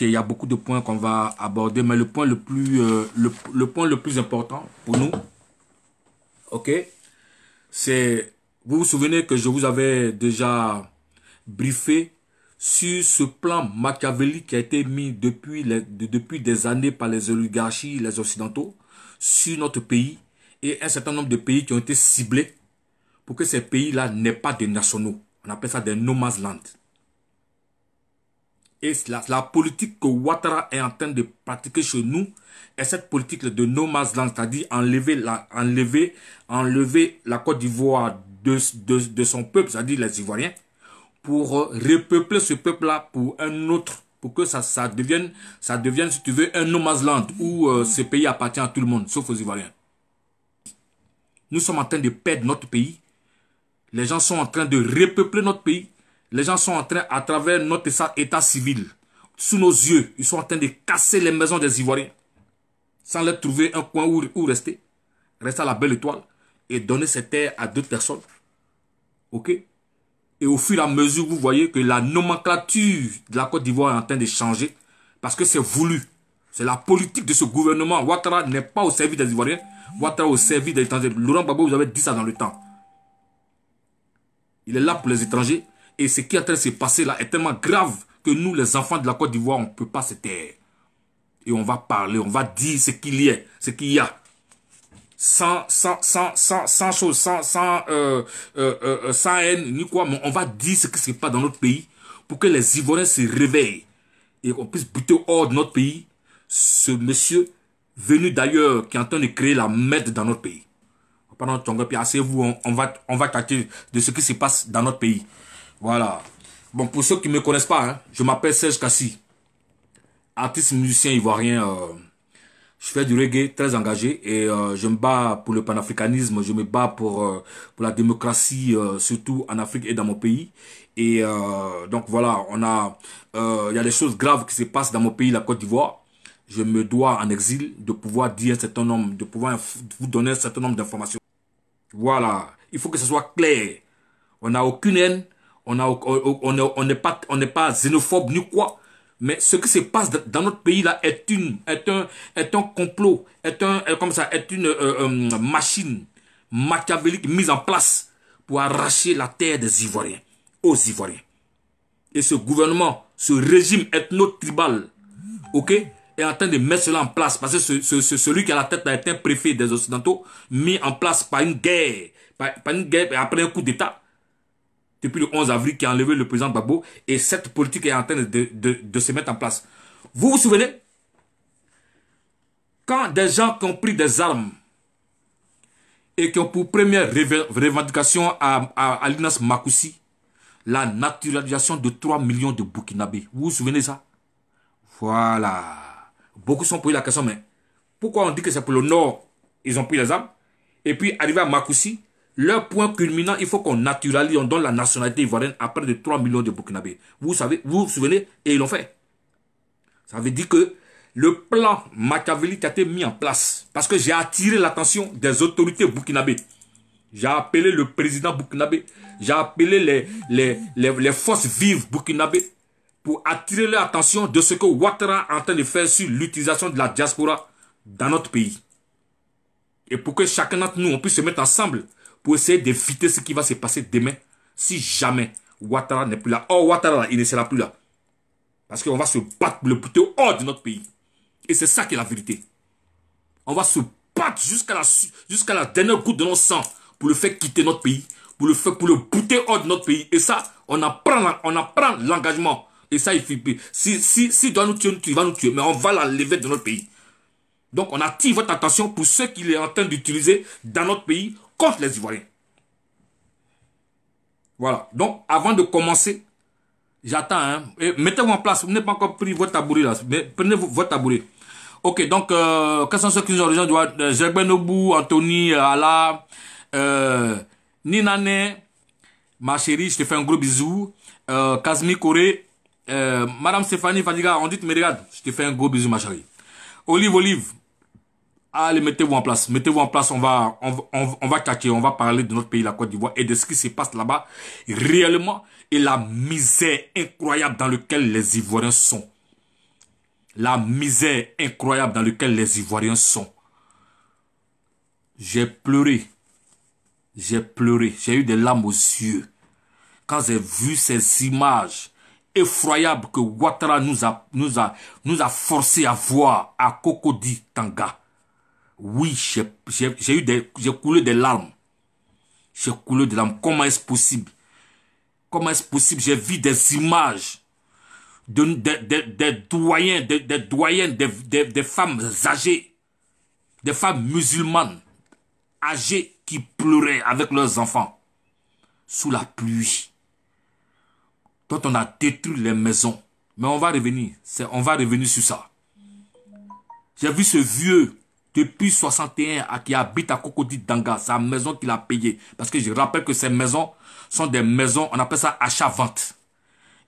Il y a beaucoup de points qu'on va aborder, mais le point le plus, le point le plus important pour nous, ok, c'est, vous vous souvenez que je vous avais déjà briefé sur ce plan machiavélique qui a été mis depuis des années par les oligarchies, les occidentaux, sur notre pays et un certain nombre de pays qui ont été ciblés pour que ces pays-là n'aient pas de nationaux. On appelle ça des no man's land. Et la politique que Ouattara est en train de pratiquer chez nous est cette politique de no man's land, c'est-à-dire enlever la Côte d'Ivoire de son peuple, c'est-à-dire les Ivoiriens, pour repeupler ce peuple-là pour un autre, pour que ça devienne, si tu veux, un no man's land où ce pays appartient à tout le monde, sauf aux Ivoiriens. Nous sommes en train de perdre notre pays. Les gens sont en train de repeupler notre pays. Les gens sont en train, à travers notre état civil, sous nos yeux, ils sont en train de casser les maisons des Ivoiriens, sans leur trouver un coin où rester à la belle étoile, et donner ces terres à d'autres personnes. Ok? Et au fur et à mesure, vous voyez que la nomenclature de la Côte d'Ivoire est en train de changer, parce que c'est voulu. C'est la politique de ce gouvernement. Ouattara n'est pas au service des Ivoiriens, Ouattara au service des étrangers. Laurent Gbagbo, vous avez dit ça dans le temps. Il est là pour les étrangers. Et ce qui est en train de se passer là est tellement grave que nous, les enfants de la Côte d'Ivoire, on ne peut pas se taire. Et on va parler, on va dire ce qu'il y a, sans chose, sans haine, ni quoi, mais on va dire ce qui se passe dans notre pays pour que les Ivoiriens se réveillent et qu'on puisse buter hors de notre pays ce monsieur venu d'ailleurs qui est en train de créer la merde dans notre pays. Pendant Tonga, puis asseyez-vous, on va tâter de ce qui se passe dans notre pays. Voilà. Bon, pour ceux qui ne me connaissent pas, hein, je m'appelle Serge Kassi, artiste musicien ivoirien. Je fais du reggae très engagé et je me bats pour le panafricanisme, je me bats pour la démocratie, surtout en Afrique et dans mon pays. Et donc voilà, il y a des choses graves qui se passent dans mon pays, la Côte d'Ivoire. Je me dois en exil de pouvoir dire un certain nombre, de pouvoir vous donner un certain nombre d'informations. Voilà, il faut que ce soit clair. On n'a aucune haine. On n'est pas xénophobe ni quoi. Mais ce qui se passe dans notre pays là est un complot, est une machine machiavélique mise en place pour arracher la terre des Ivoiriens aux Ivoiriens. Et ce gouvernement, ce régime ethno-tribal, ok, est en train de mettre cela en place parce que celui qui a la tête est un préfet des Occidentaux mis en place par une guerre, après un coup d'État. Depuis le 11 avril qui a enlevé le président Gbagbo et cette politique est en train de se mettre en place. Vous vous souvenez? Quand des gens qui ont pris des armes et qui ont pour première revendication à l'Inas Makoussi la naturalisation de 3 millions de Burkinabés. Vous vous souvenez de ça? Voilà. Beaucoup sont posés la question, mais pourquoi on dit que c'est pour le Nord, ils ont pris les armes et puis arrivé à Makoussi, leur point culminant, il faut qu'on naturalise, on donne la nationalité ivoirienne à près de 3 millions de Burkinabés. Vous savez, vous vous souvenez, et ils l'ont fait. Ça veut dire que le plan machiavélique a été mis en place. Parce que j'ai attiré l'attention des autorités burkinabées. J'ai appelé le président burkinabé. J'ai appelé les forces vives burkinabées pour attirer leur attention de ce que Ouattara est en train de faire sur l'utilisation de la diaspora dans notre pays. Et pour que chacun d'entre nous, on puisse se mettre ensemble pour essayer d'éviter ce qui va se passer demain si jamais Ouattara n'est plus là. Or, Ouattara, il ne sera plus là. Parce qu'on va se battre pour le buter hors de notre pays. Et c'est ça qui est la vérité. On va se battre jusqu'à la dernière goutte de notre sang pour le faire quitter notre pays, pour le buter hors de notre pays. Et ça, on apprend l'engagement. Et ça, il faut, si doit nous tuer, il va nous tuer. Mais on va l'enlever de notre pays. Donc, on attire votre attention pour ce qu'il est en train d'utiliser dans notre pays contre les Ivoiriens. Voilà. Donc, avant de commencer, j'attends. Hein, mettez-vous en place. Vous n'avez pas encore pris votre tabouret là. Prenez votre tabouret. Ok, donc, quels sont ceux qui nous ont rejoints? Gerben Obou, Anthony, Ala, Ninane, ma chérie, je te fais un gros bisou. Kazmi Koré, Madame Stéphanie Fadiga, on dit tu me regardes. Je te fais un gros bisou, ma chérie. Olive. Allez, mettez-vous en place. Mettez-vous en place. On va tâter, on va parler de notre pays, la Côte d'Ivoire, et de ce qui se passe là-bas réellement, et la misère incroyable dans laquelle les Ivoiriens sont. la misère incroyable dans laquelle les Ivoiriens sont. J'ai pleuré. J'ai pleuré. J'ai eu des larmes aux yeux. Quand j'ai vu ces images effroyables que Ouattara nous a forcé à voir à Cocody Tanga. Oui, j'ai coulé des larmes. J'ai coulé des larmes. Comment est-ce possible? Comment est-ce possible? J'ai vu des images des doyens, des doyennes, des femmes âgées, des femmes musulmanes âgées qui pleuraient avec leurs enfants sous la pluie, dont on a détruit les maisons. Mais on va revenir sur ça. J'ai vu ce vieux depuis 61 qui habite à Cocody Danga, sa maison qu'il a payée. Parce que je rappelle que ces maisons sont des maisons, on appelle ça achat-vente.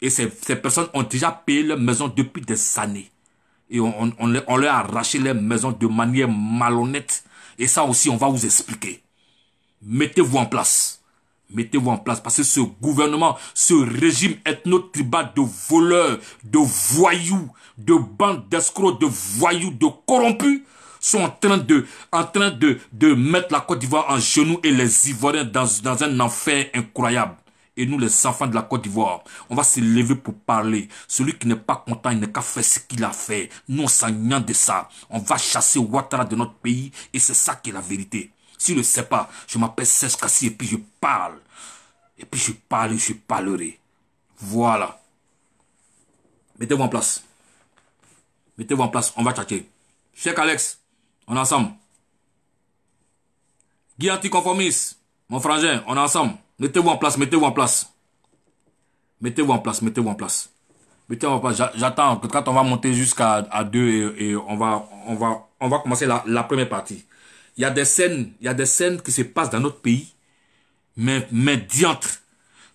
Et ces personnes ont déjà payé leur maison depuis des années. Et on leur a arraché les maisons de manière malhonnête. Et ça aussi, on va vous expliquer. Mettez-vous en place. Mettez-vous en place. Parce que ce gouvernement, ce régime ethno-tribal de voleurs, de voyous, de bandes d'escrocs, de voyous, de corrompus, sont en train de mettre la Côte d'Ivoire en genoux et les Ivoiriens dans un enfer incroyable. Et nous, les enfants de la Côte d'Ivoire, on va se lever pour parler. Celui qui n'est pas content, il n'a qu'à faire ce qu'il a fait. Nous, on s'en de ça. On va chasser Ouattara de notre pays et c'est ça qui est la vérité. Si tu ne sais pas, je m'appelle Serge Kassi et puis je parle. Et puis je parle et je parlerai. Voilà. Mettez-vous en place. Mettez-vous en place, on va tchatcher. Cheikh Alex, on est ensemble. Guy anticonformiste, mon frangin, on est ensemble. Mettez-vous en place, mettez-vous en place. Mettez-vous en place, mettez-vous en place. Mettez-vous en place. J'attends que quand on va monter jusqu'à 2 et on va commencer la première partie. Il y a des scènes qui se passent dans notre pays. Mais diantre,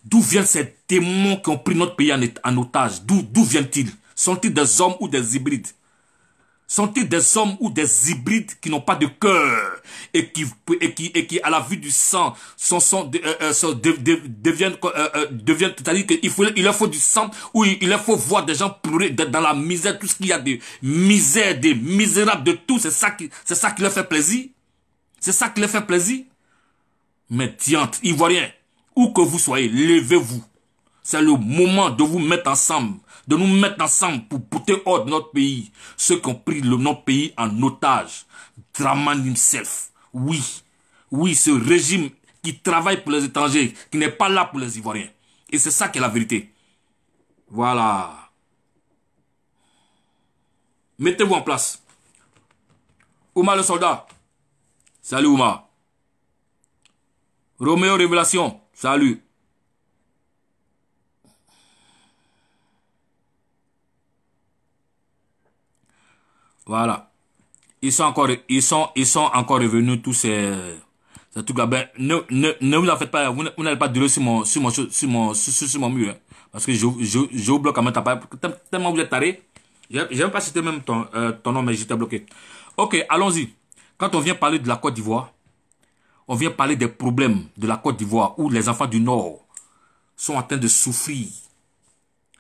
d'où viennent ces démons qui ont pris notre pays en otage? D'où viennent-ils? Sont-ils des hommes ou des hybrides? Sont-ils des hommes ou des hybrides qui n'ont pas de cœur et qui à la vue du sang deviennent, c'est-à-dire qu'il leur faut du sang ou il leur faut voir des gens pleurer dans la misère, tout ce qu'il y a de misère, des misérables, de tout, c'est ça qui leur fait plaisir. C'est ça qui leur fait plaisir. Mais diantre, Ivoiriens, où que vous soyez, levez-vous. C'est le moment de vous mettre ensemble, de nous mettre ensemble pour porter hors de notre pays. Ceux qui ont pris notre pays en otage. Draman himself. Oui, ce régime qui travaille pour les étrangers, qui n'est pas là pour les Ivoiriens. Et c'est ça qui est la vérité. Voilà. Mettez-vous en place. Oumar le soldat. Salut Oumar. Roméo Révélation. Salut. Voilà. Ils sont encore revenus tous ces trucs-là. Ben, ne vous en faites pas. Vous n'allez pas durer sur mon mur. Hein, parce que je vous bloque à mettre tellement vous êtes taré. Je n'ai même pas cité même ton nom, mais j'étais bloqué. Ok, allons-y. Quand on vient parler de la Côte d'Ivoire, on vient parler des problèmes de la Côte d'Ivoire où les enfants du Nord sont en train de souffrir.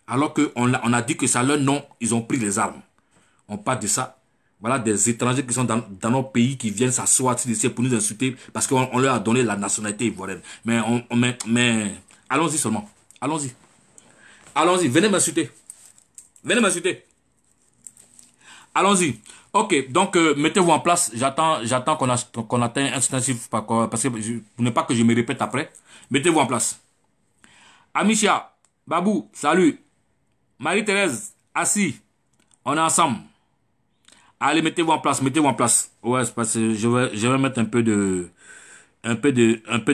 Alors qu'on a dit que c'est à leur nom, ils ont pris les armes. On parle de ça. Voilà des étrangers qui sont dans nos pays qui viennent s'asseoir ici pour nous insulter parce qu'on leur a donné la nationalité ivoirienne. Mais allons-y seulement. Allons-y. Allons-y. Venez m'insulter. Venez m'insulter. Allons-y. Ok, donc mettez-vous en place. J'attends qu'on atteigne un certain chiffre parce que pour ne pas que je me répète après. Mettez-vous en place. Amicia, Babou, salut. Marie-Thérèse, assis. On est ensemble. Allez, mettez-vous en place, mettez-vous en place. Ouais, c'est parce que je vais mettre un peu de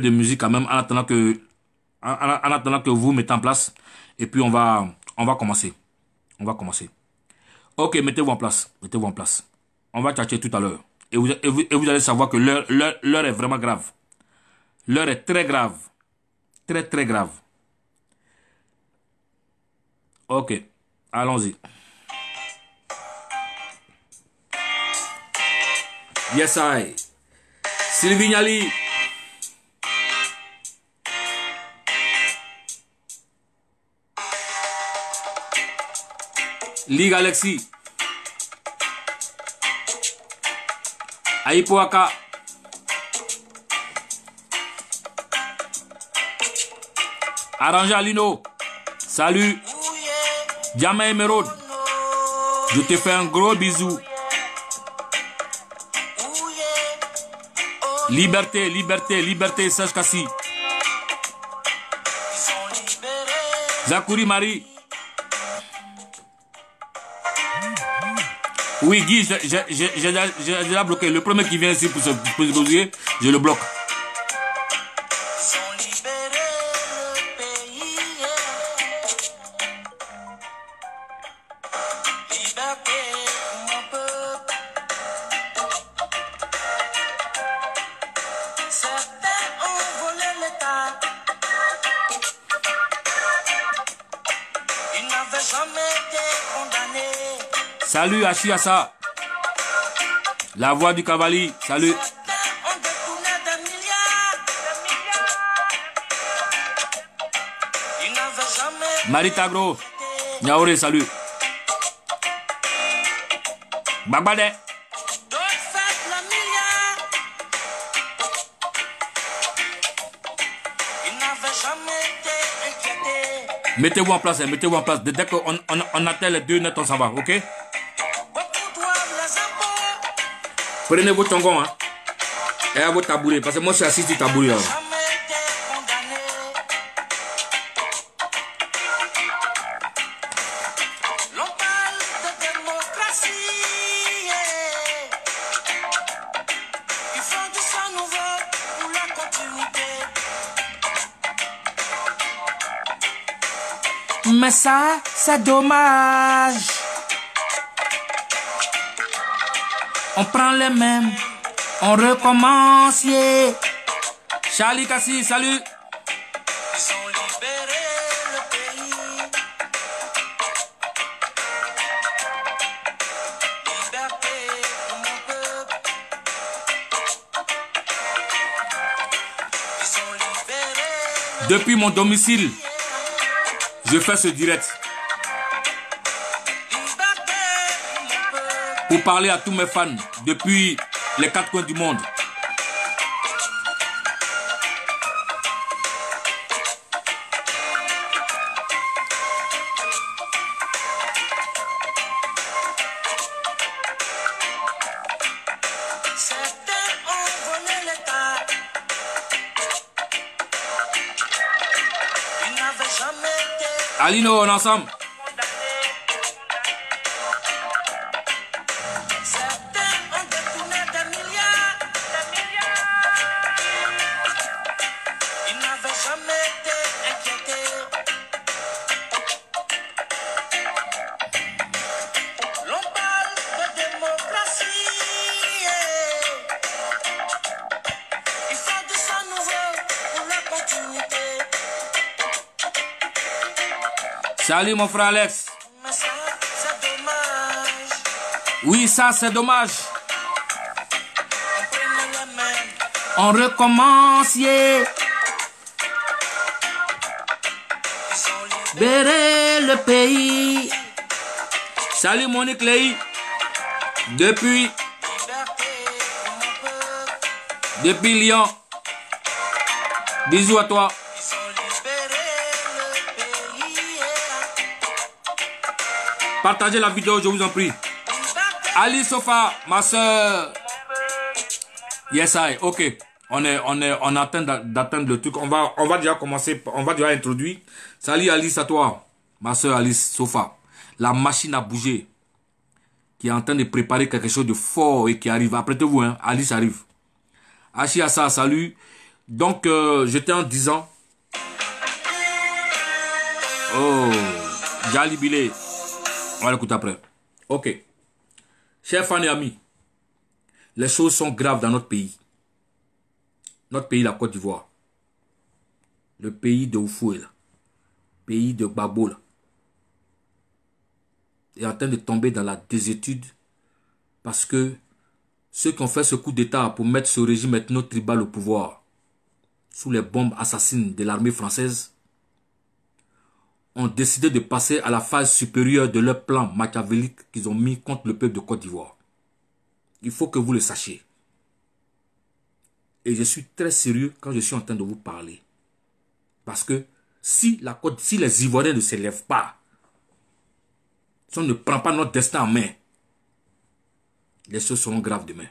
musique quand même en attendant que vous mettez en place. Et puis on va commencer. On va commencer. Ok, mettez-vous en place. Mettez-vous en place. On va tchatcher tout à l'heure. Et vous allez savoir que l'heure est vraiment grave. L'heure est très grave. Très, très grave. Ok, allons-y. Yes, I. Sylvie Niali. Ligue Alexis. Aipoaka. Arrangé Alino. Salut. Diamant Emeraude. Je te fais un gros bisou. Liberté, liberté, liberté, Serge Kassi. Zakouri Marie. Oui, Guy, j'ai déjà bloqué. Le premier qui vient ici pour se poser, je le bloque. Salut Achiasa. La voix du cavalier. Salut. Maritagro. Nyaore, salut. Babade. Mettez-vous en place, mettez-vous en place. Dès qu'on atteint les 2 nets, on s'en va, ok? Prenez vos tongons, hein, et à vos tabourets, parce que moi je suis assis sur tabouret. Hein. Mais ça, c'est dommage. On prend les mêmes, on recommence, yeah. Charlie Kassi, salut. Ils ont libéré le pays. Liberté pour mon peuple. Ils ont libéré. Depuis mon domicile, je fais ce direct pour parler à tous mes fans depuis les 4 coins du monde. Alino, on est ensemble. Salut mon frère Alex. Oui, ça c'est dommage. On recommence, yeah. Libérer le pays. Salut Monique Ley. Depuis Lyon. Bisous à toi. Partagez la vidéo, je vous en prie. Ali Sofa, ma soeur. Yes, I. Ok. On est en train d'atteindre le truc. On va déjà commencer. On va déjà introduire. Salut Alice à toi. Ma soeur Alice Sofa. La machine à bouger. Qui est en train de préparer quelque chose de fort et qui arrive. Apprêtez-vous, hein. Alice arrive. Achi Assa, salut. Donc, j'étais en disant. Oh. Jali Bilé. On va l'écouter après. Ok. Chers fans et amis, les choses sont graves dans notre pays. Notre pays, la Côte d'Ivoire. Le pays de Oufoué, pays de Gbagbo, est en train de tomber dans la désétude parce que ceux qui ont fait ce coup d'État pour mettre ce régime ethno-tribal au pouvoir, sous les bombes assassines de l'armée française, ont décidé de passer à la phase supérieure de leur plan machiavélique qu'ils ont mis contre le peuple de Côte d'Ivoire. Il faut que vous le sachiez. Et je suis très sérieux quand je suis en train de vous parler. Parce que si les Ivoiriens ne s'élèvent pas, si on ne prend pas notre destin en main, les choses seront graves demain.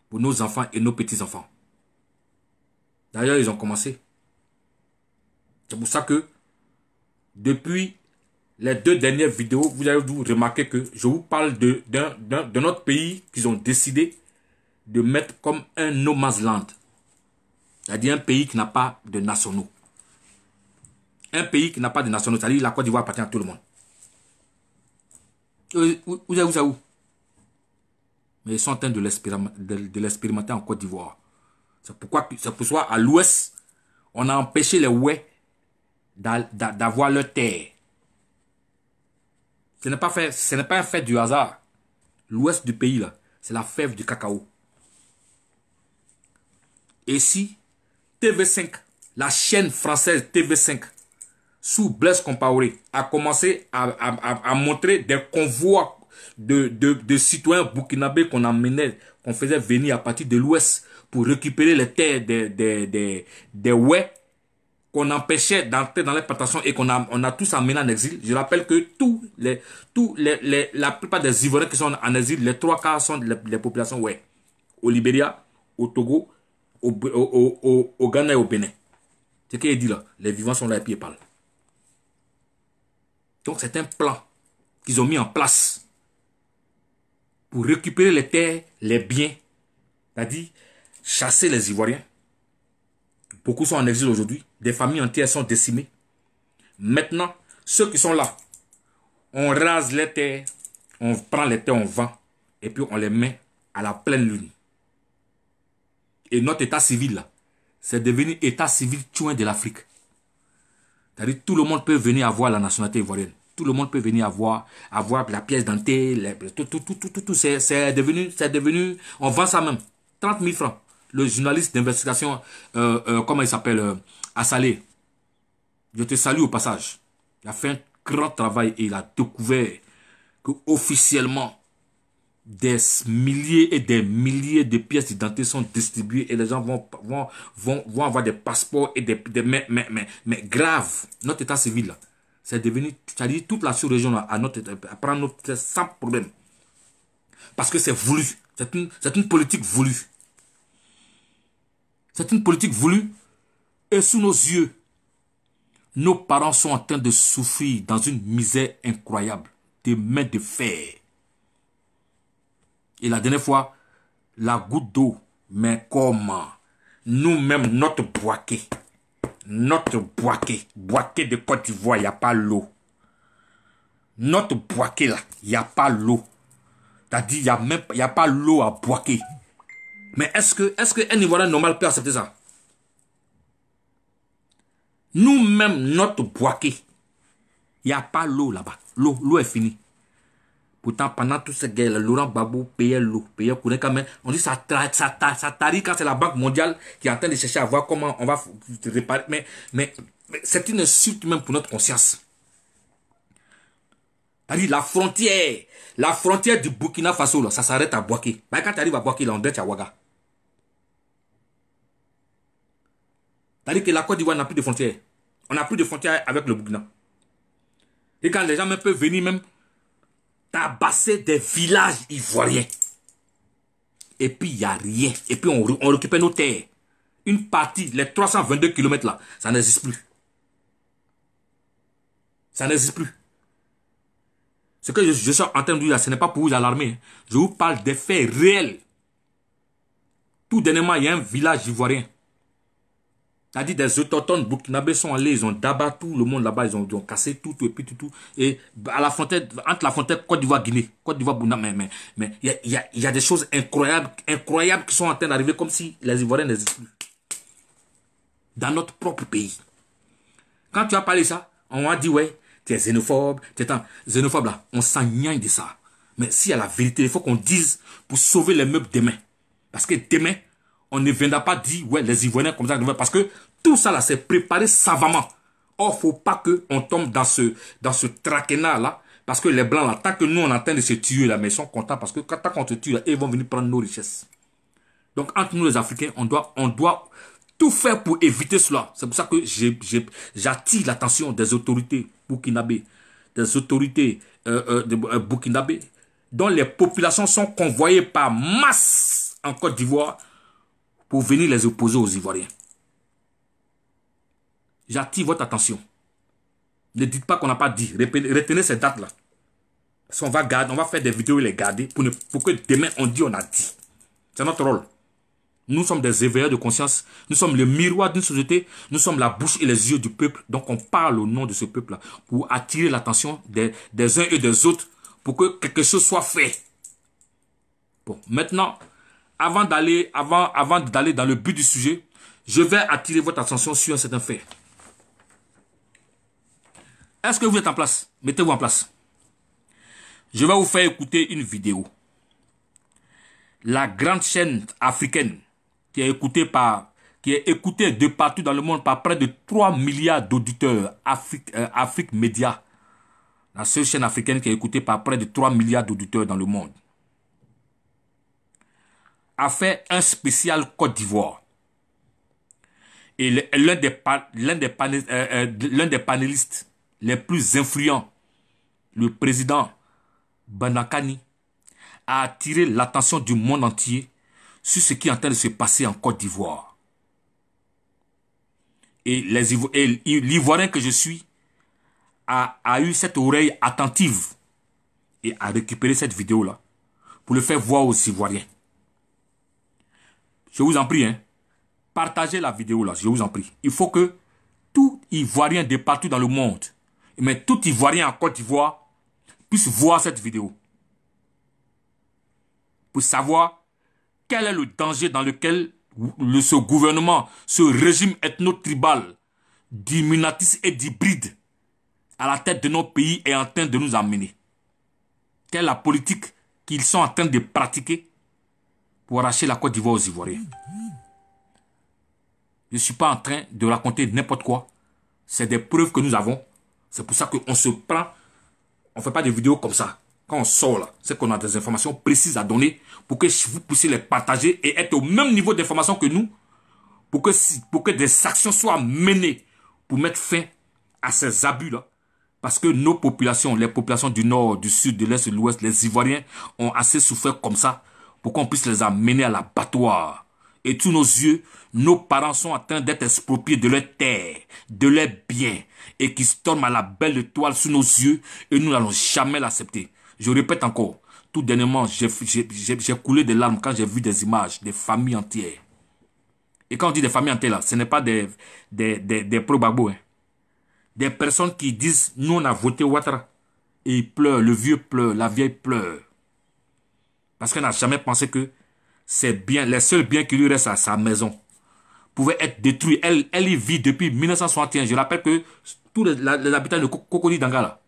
Pour nos enfants et nos petits-enfants. D'ailleurs, ils ont commencé. C'est pour ça que, depuis les 2 dernières vidéos, vous avez remarqué que je vous parle de notre pays qu'ils ont décidé de mettre comme un no man's land. C'est-à-dire un pays qui n'a pas de nationaux. Un pays qui n'a pas de nationaux, c'est-à-dire la Côte d'Ivoire appartient à tout le monde. Vous avez où? Mais ils sont en train de l'expérimenter en Côte d'Ivoire. C'est pourquoi à l'ouest, on a empêché les Ouais d'avoir leur terre. Ce n'est pas un fait du hasard. L'ouest du pays, là, c'est la fève du cacao. Et si TV5, la chaîne française TV5, sous Blaise Compaoré, a commencé à montrer des convois de citoyens burkinabés qu'on faisait venir à partir de l'ouest pour récupérer les terres des Ouais, qu'on empêchait d'entrer dans les plantations et on a tous amené en exil. Je rappelle que la plupart des Ivoiriens qui sont en exil, les 3 quarts sont les populations Ouais. Au Libéria, au Togo, au Ghana et au Bénin. C'est ce qu'il dit là. Les vivants sont là et puis ils parlent. Donc c'est un plan qu'ils ont mis en place pour récupérer les terres, les biens, c'est-à-dire chasser les Ivoiriens. Beaucoup sont en exil aujourd'hui. Des familles entières sont décimées. Maintenant, ceux qui sont là, on rase les terres, on prend les terres, on vend, et puis on les met à la pleine lune. Et notre état civil, là, c'est devenu état civil chouin de l'Afrique. C'est-à-dire tout le monde peut venir avoir la nationalité ivoirienne. Tout le monde peut venir avoir la pièce dentée, tout. C'est devenu, on vend ça même. 30 000 francs. Le journaliste d'investigation, comment il s'appelle, Assalé. Je te salue au passage. Il a fait un grand travail et il a découvert que officiellement des milliers et des milliers de pièces d'identité sont distribuées et les gens vont avoir des passeports et mais grave. Notre état civil là, c'est devenu, c'est-à-dire toute la sous-région à prendre notre tête sans problème. Parce que c'est voulu. C'est une politique voulue. C'est une politique voulue. Et sous nos yeux, nos parents sont en train de souffrir dans une misère incroyable. Des mains de fer. Et la dernière fois, la goutte d'eau, mais comment? Nous-mêmes, notre boaké de Côte d'Ivoire, il n'y a pas l'eau. Notre boaké là, il n'y a pas l'eau. C'est-à-dire, il n'y a pas l'eau à boaké. Mais est-ce qu'un Ivoirien normal peut accepter ça? Nous-mêmes, notre boaké, il n'y a pas l'eau là-bas. L'eau est finie. Pourtant, pendant toutes ces guerres, Laurent Gbagbo payait l'eau, payait Kouneka, mais on dit ça tarie quand c'est la Banque mondiale qui est en train de chercher à voir comment on va réparer. Mais c'est une insulte même pour notre conscience. C'est-à-dire la frontière du Burkina Faso, là, ça s'arrête à Bouaké. Bah, quand tu arrives à Bouaké, là, on dit à Ouaga. C'est-à-dire que la Côte d'Ivoire n'a plus de frontières. On n'a plus de frontières avec le Burkina. Et quand les gens même peuvent venir même tabasser des villages ivoiriens. Et puis il n'y a rien. Et puis on récupère nos terres. Une partie, les 322 km là, ça n'existe plus. Ça n'existe plus. Ce que je suis en train de dire là, ce n'est pas pour vous alarmer. Je vous parle des faits réels. Tout dernièrement, il y a un village ivoirien. C'est-à-dire des autochtones burkinabés sont allés, ils ont d'abattu tout le monde là-bas, ils ont cassé tout, et puis tout. Et à la frontière, entre la frontière Côte d'Ivoire-Guinée, Côte d'Ivoire-Bouna, mais il y a des choses incroyables qui sont en train d'arriver comme si les Ivoiriens n'existent plus. Dans notre propre pays. Quand tu as parlé ça, on a dit, ouais, tu es xénophobe, xénophobe là, on s'engagne de ça. Mais s'il y a la vérité, il faut qu'on dise pour sauver les meubles demain. Parce que demain, on ne viendra pas dire, ouais, les Ivoiriens comme ça, parce que tout ça là, c'est préparé savamment. Or, faut pas qu'on tombe dans ce traquenard là, parce que les Blancs là, tant que nous on est en train de se tuer là, mais ils sont contents parce que tant qu'on se tue là, ils vont venir prendre nos richesses. Donc, entre nous les Africains, on doit tout faire pour éviter cela. C'est pour ça que j'attire l'attention des autorités burkinabées, des autorités burkinabées, dont les populations sont convoyées par masse en Côte d'Ivoire pour venir les opposer aux Ivoiriens. J'attire votre attention. Ne dites pas qu'on n'a pas dit. Retenez ces dates-là. Parce qu'on va faire des vidéos et les garder pour que demain on dit on a dit. C'est notre rôle. Nous sommes des éveilleurs de conscience. Nous sommes le miroir d'une société. Nous sommes la bouche et les yeux du peuple. Donc on parle au nom de ce peuple-là pour attirer l'attention des uns et des autres pour que quelque chose soit fait. Bon, maintenant, avant d'aller dans le but du sujet, je vais attirer votre attention sur un certain fait. Est-ce que vous êtes en place? Mettez-vous en place. Je vais vous faire écouter une vidéo. La grande chaîne africaine qui est écoutée de partout dans le monde par près de 3 milliards d'auditeurs, Afrique Média. La seule chaîne africaine qui est écoutée par près de 3 milliards d'auditeurs dans le monde. A fait un spécial Côte d'Ivoire. Et l'un des panélistes les plus influents, le président Banakani, a attiré l'attention du monde entier sur ce qui est en train de se passer en Côte d'Ivoire. Et l'Ivoirien que je suis a eu cette oreille attentive et a récupéré cette vidéo-là pour le faire voir aux Ivoiriens. Je vous en prie, hein, partagez la vidéo-là, je vous en prie. Il faut que tout Ivoirien de partout dans le monde, mais tout Ivoirien en Côte d'Ivoire, puisse voir cette vidéo. Pour savoir quel est le danger dans lequel ce gouvernement, ce régime ethno-tribal, d'immunatiste et d'hybride, à la tête de nos pays est en train de nous amener. Quelle est la politique qu'ils sont en train de pratiquer pour arracher la Côte d'Ivoire aux Ivoiriens. Je ne suis pas en train de raconter n'importe quoi. C'est des preuves que nous avons. C'est pour ça qu'on se prend. On ne fait pas des vidéos comme ça. Quand on sort là, c'est qu'on a des informations précises à donner pour que vous puissiez les partager et être au même niveau d'information que nous pour que des actions soient menées pour mettre fin à ces abus-là. Parce que nos populations, les populations du nord, du sud, de l'est, de l'ouest, les Ivoiriens ont assez souffert comme ça pour qu'on puisse les amener à l'abattoir. Et tous nos yeux, nos parents sont en train d'être expropriés de leurs terres, de leurs biens, et qui storment à la belle étoile sous nos yeux, et nous n'allons jamais l'accepter. Je répète encore, tout dernièrement, j'ai coulé des larmes quand j'ai vu des images, des familles entières. Et quand on dit des familles entières, là, ce n'est pas des pro-Gbagbo, hein. Des personnes qui disent, nous on a voté Ouattara. Et ils pleurent, le vieux pleure, la vieille pleure. Parce qu'elle n'a jamais pensé que ses biens, les seuls biens qui lui restent à sa maison, pouvaient être détruits. Elle y vit depuis 1961. Je rappelle que tous les habitants de Cocody Danga,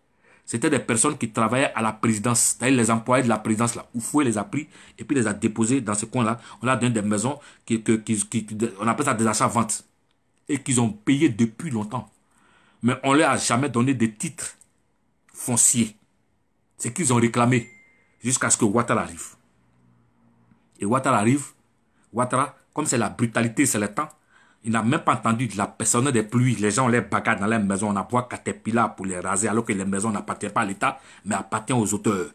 c'était des personnes qui travaillaient à la présidence. C'est-à-dire les employés de la présidence, là. Oufoué les a pris et puis les a déposés dans ce coin-là. On a donné des maisons, on appelle ça des achats-ventes. Et qu'ils ont payé depuis longtemps. Mais on ne leur a jamais donné de titres fonciers. C'est qu'ils ont réclamé jusqu'à ce que Ouattara arrive. Et Ouattara arrive. Ouattara, comme c'est la brutalité, c'est le temps, il n'a même pas entendu de la personne des pluies. Les gens ont les bagarres dans les maisons. On a besoin Caterpillar pour les raser alors que les maisons n'appartiennent pas à l'État, mais appartiennent aux auteurs.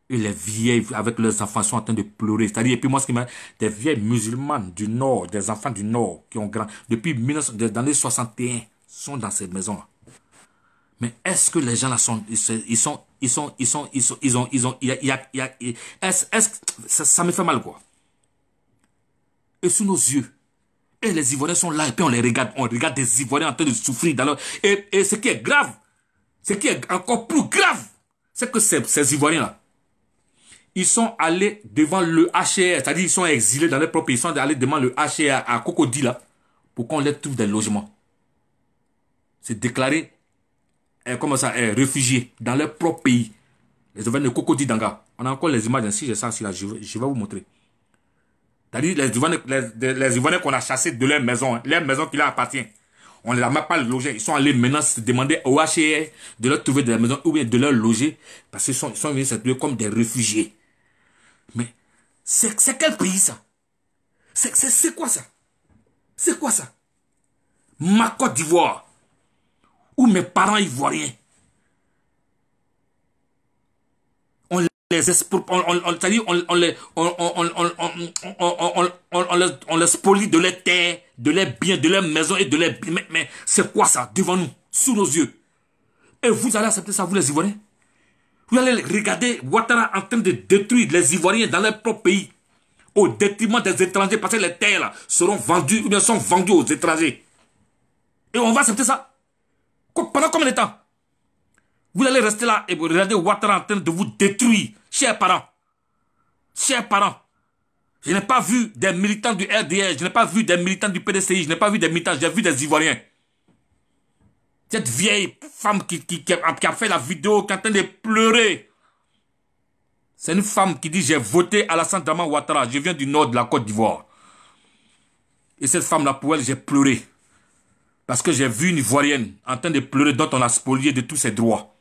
Et les vieilles avec leurs enfants sont en train de pleurer. C'est-à-dire, et puis moi, ce qui m'a des vieilles musulmanes du Nord, des enfants du Nord qui ont grandi depuis dans les 61 sont dans ces maisons-là. Mais est-ce que les gens là ça me fait mal quoi. Et sous nos yeux, et les Ivoiriens sont là et puis on regarde des Ivoiriens en train de souffrir dans leur... Et ce qui est grave, ce qui est encore plus grave, c'est que ces Ivoiriens là, ils sont allés devant le HCR, c'est-à-dire ils sont exilés dans leur propre pays, ils sont allés devant le HCR à Cocody là, pour qu'on leur trouve des logements. C'est déclaré réfugiés dans leur propre pays. Les Ivoiriens de Cocody Danga. On a encore les images ainsi, j'ai ça aussi là, je vais vous montrer. C'est-à-dire les Ivoiriens qu'on a chassés de leur maison, hein, leur maison qui leur appartient. On ne les a même pas logés. Ils sont allés maintenant se demander au HCR de leur trouver des maisons ou bien de leur loger parce qu'ils sont venus se trouver comme des réfugiés. Mais c'est quel pays ça? C'est quoi ça? C'est quoi ça? Ma Côte d'Ivoire, ou mes parents ivoiriens, on les on les spolie de leurs terres, de leurs biens, de leurs maisons et de leurs... Mais c'est quoi ça devant nous, sous nos yeux? Et vous allez accepter ça, vous les Ivoiriens? Vous allez regarder Ouattara en train de détruire les Ivoiriens dans leur propre pays, au détriment des étrangers, parce que les terres là seront vendues ou bien sont vendues aux étrangers. Et on va accepter ça? Pendant combien de temps? Vous allez rester là et vous regardez Ouattara en train de vous détruire, chers parents. Chers parents, je n'ai pas vu des militants du RDR, je n'ai pas vu des militants du PDCI, je n'ai pas vu des militants, j'ai vu des Ivoiriens. Cette vieille femme qui a fait la vidéo, qui est en train de pleurer. C'est une femme qui dit, j'ai voté Alassane Dramane Ouattara, je viens du nord de la Côte d'Ivoire. Et cette femme-là, pour elle, j'ai pleuré. Parce que j'ai vu une Ivoirienne en train de pleurer, dont on a spolié de tous ses droits.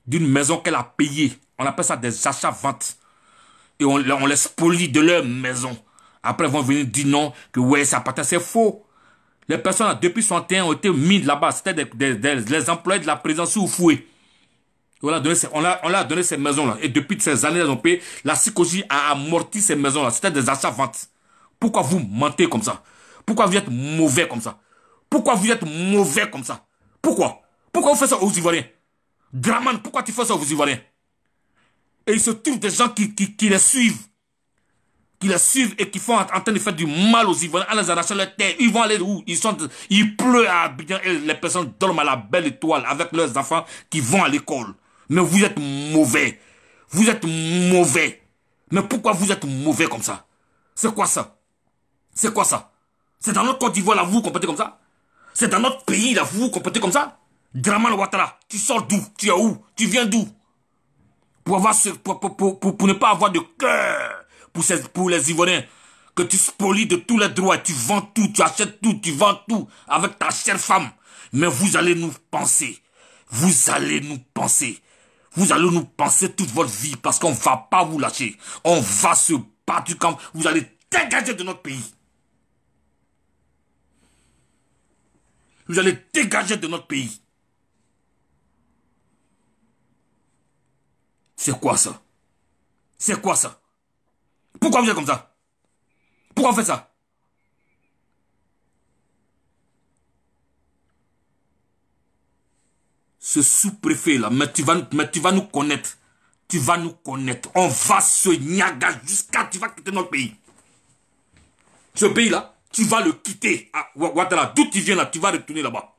D'une maison qu'elle a payée. On appelle ça des achats-ventes. Et on les spolie de leur maison. Après, ils vont venir dire non, que ouais, ça appartient. C'est faux. Les personnes, là, depuis 61, ont été mises là-bas. C'était les employés de la présidence sous fouet. On leur a donné ces maisons-là. Et depuis ces années, elles ont payé. La psychologie a amorti ces maisons-là. C'était des achats-ventes. Pourquoi vous mentez comme ça? Pourquoi vous êtes mauvais comme ça? Pourquoi vous êtes mauvais comme ça? Pourquoi? Pourquoi vous faites ça aux Ivoiriens? Dramane, pourquoi tu fais ça aux Ivoiriens? Et il se trouve des gens qui les suivent. Qui les suivent et qui font en train de faire du mal aux Ivoiriens en les arrachant leur terre. Ils vont aller où? Il pleut à Abidjan et les personnes dorment à la belle étoile avec leurs enfants qui vont à l'école. Mais vous êtes mauvais. Vous êtes mauvais. Mais pourquoi vous êtes mauvais comme ça? C'est quoi ça? C'est quoi ça? C'est dans notre Côte d'Ivoire là, vous vous comportez comme ça? C'est dans notre pays là, vous vous comportez comme ça? Dramane Ouattara, tu sors d'où? Tu es où? Tu viens d'où? Pour ne pas avoir de cœur pour les Ivoiriens, que tu spolies de tous les droits, tu vends tout, tu achètes tout, tu vends tout avec ta chère femme. Mais vous allez nous penser. Vous allez nous penser. Vous allez nous penser toute votre vie parce qu'on ne va pas vous lâcher. On va se battre quand vous allez dégager de notre pays. Vous allez dégager de notre pays. C'est quoi ça? C'est quoi ça? Pourquoi vous êtes comme ça? Pourquoi vous faites ça? Ce sous-préfet là, mais tu vas nous connaître. Tu vas nous connaître. On va se niaga jusqu'à tu vas quitter notre pays. Ce pays là, tu vas le quitter. Ah, Ouattara, d'où tu viens là, tu vas retourner là-bas.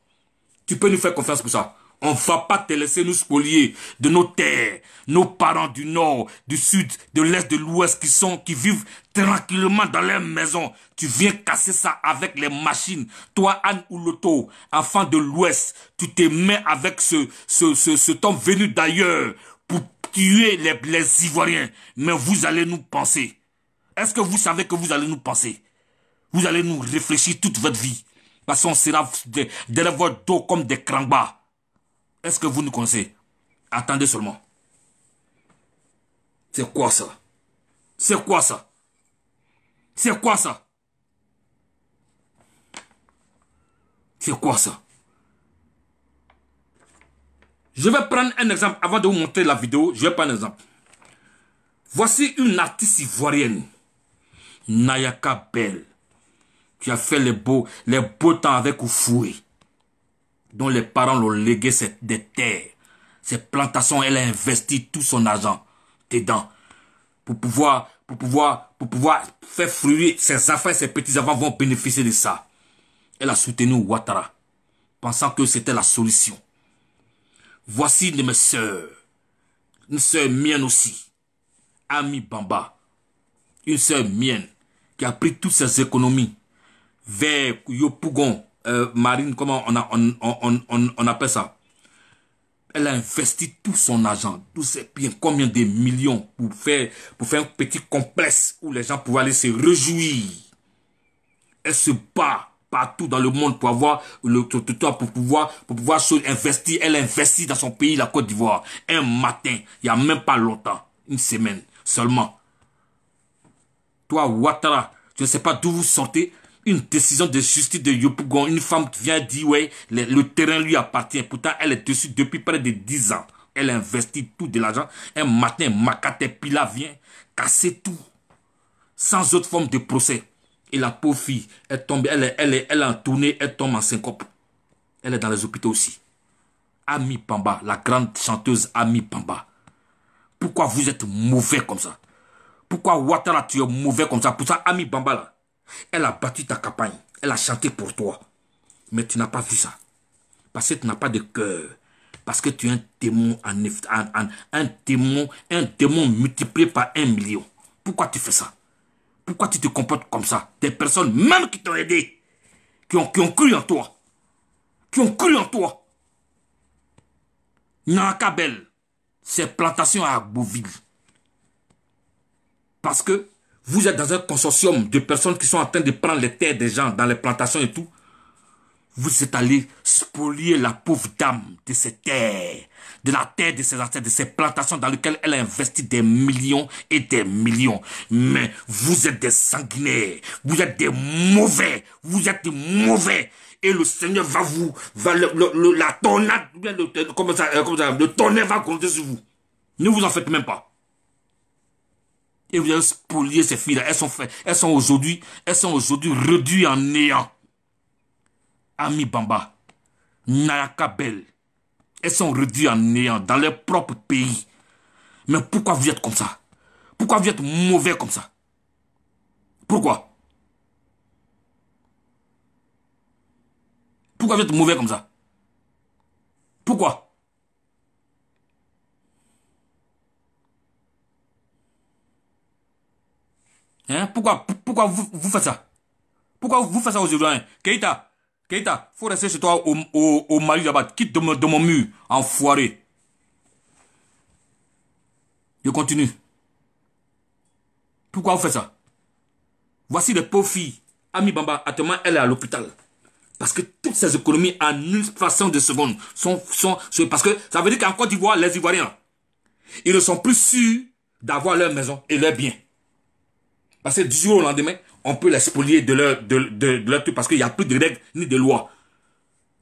Tu peux nous faire confiance pour ça. On ne va pas te laisser nous spolier de nos terres, nos parents du nord, du sud, de l'est, de l'ouest qui vivent tranquillement dans leurs maisons. Tu viens casser ça avec les machines. Toi, Anne Ouloto, enfant de l'ouest, tu te mets avec cet homme venu d'ailleurs pour tuer les Ivoiriens. Mais vous allez nous penser. Est-ce que vous savez que vous allez nous penser? Vous allez nous réfléchir toute votre vie. Parce qu'on sera derrière votre dos comme des crangbas. Est-ce que vous nous connaissez? Attendez seulement. C'est quoi ça? C'est quoi ça? C'est quoi ça? C'est quoi ça? Je vais prendre un exemple avant de vous montrer la vidéo. Je vais prendre un exemple. Voici une artiste ivoirienne, Nayaka Bell, qui a fait les beaux temps avec Oufoué, dont les parents l'ont légué des terres. Ces plantations, elle a investi tout son argent dedans pour pouvoir faire fruire ses enfants et ses petits-enfants vont bénéficier de ça. Elle a soutenu Ouattara, pensant que c'était la solution. Voici une de mes sœurs, une sœur mienne aussi, Ami Bamba, une sœur mienne qui a pris toutes ses économies vers Yopougon, Marine, comment on appelle ça? Elle a investi tout son argent, tous ses biens, combien de millions pour faire un petit complexe où les gens pouvaient aller se réjouir. Elle se bat partout dans le monde pour avoir pour pouvoir investir. Elle investit dans son pays, la Côte d'Ivoire. Un matin, il n'y a même pas longtemps, une semaine seulement. Toi, Ouattara, Je ne sais pas d'où vous sortez une décision de justice de Yopougon. Une femme qui vient dire, ouais, le terrain lui appartient. Pourtant, elle est dessus depuis près de 10 ans. Elle investit tout de l'argent. Un matin, Makate Pila vient casser tout. Sans autre forme de procès. Et la pauvre fille, elle tombe, elle est en tournée, elle tombe en syncope. Elle est dans les hôpitaux aussi. Ami Pamba, la grande chanteuse Ami Pamba. Pourquoi vous êtes mauvais comme ça? Pourquoi Ouattara, tu es mauvais comme ça? Pour ça, Ami Bamba, là, elle a battu ta campagne. Elle a chanté pour toi. Mais tu n'as pas vu ça. Parce que tu n'as pas de cœur. Parce que tu es un démon, un démon multiplié par 1 million. Pourquoi tu fais ça? Pourquoi tu te comportes comme ça? Des personnes, même qui t'ont aidé, qui ont cru en toi. Qui ont cru en toi. Nankabel, ces plantations à Beauville. Parce que vous êtes dans un consortium de personnes qui sont en train de prendre les terres des gens dans les plantations et tout. Vous êtes allé spolier la pauvre dame de ces terres, de la terre de ses ancêtres, de ces plantations dans lesquelles elle a investi des millions et des millions. Mais vous êtes des sanguinaires, vous êtes des mauvais, vous êtes mauvais. Et le Seigneur va vous, la tornade, le tonnerre va compter sur vous. Ne vous en faites même pas. Et vous avez spolié ces filles-là. Elles sont aujourd'hui réduites en néant. Ami Bamba, Nayaka Bel, elles sont réduites en néant dans leur propre pays. Mais pourquoi vous êtes comme ça? Pourquoi vous êtes mauvais comme ça? Pourquoi? Pourquoi vous êtes mauvais comme ça? Pourquoi? Hein? Pourquoi vous faites ça? Pourquoi vous faites ça aujourd'hui? Hein? Keita, faut rester chez toi au Mali là-bas. Quitte de mon mur, enfoiré. Je continue. Pourquoi vous faites ça? Voici les pauvres filles. Ami Bamba, actuellement, elle est à l'hôpital. Parce que toutes ces économies en une fraction de seconde sont parce que ça veut dire qu'en Côte d'Ivoire, les Ivoiriens, ils ne sont plus sûrs d'avoir leur maison et leurs biens. Parce que du jour au lendemain, on peut les spolier de leur truc parce qu'il n'y a plus de règles ni de lois.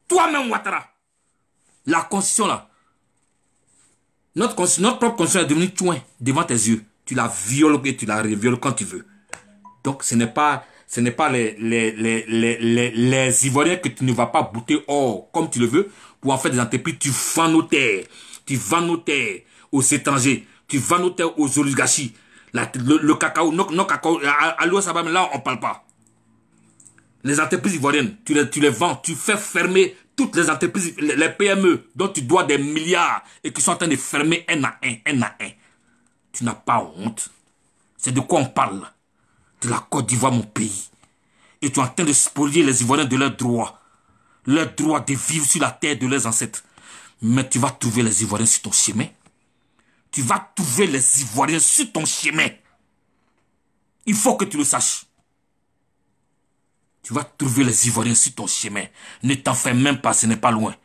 Toi-même, Ouattara, la constitution là, notre propre constitution est devenue chouin devant tes yeux. Tu la violes et tu la revioles quand tu veux. Donc ce n'est pas les Ivoiriens que tu ne vas pas bouter hors comme tu le veux pour en faire des entreprises. Tu vends nos terres. Tu vends nos terres aux étrangers. Tu vends nos terres aux oligarchies. Le cacao, non cacao, à l'Ouest, là, on ne parle pas. Les entreprises ivoiriennes, tu les vends, tu fais fermer toutes les entreprises, les PME, dont tu dois des milliards et qui sont en train de fermer un à un. Tu n'as pas honte. C'est de quoi on parle? De la Côte d'Ivoire, mon pays. Et tu es en train de spolier les Ivoiriens de leurs droits. Leur droit de vivre sur la terre de leurs ancêtres. Mais tu vas trouver les Ivoiriens sur ton chemin. Tu vas trouver les Ivoiriens sur ton chemin. Il faut que tu le saches. Tu vas trouver les Ivoiriens sur ton chemin. Ne t'en fais même pas, ce n'est pas loin.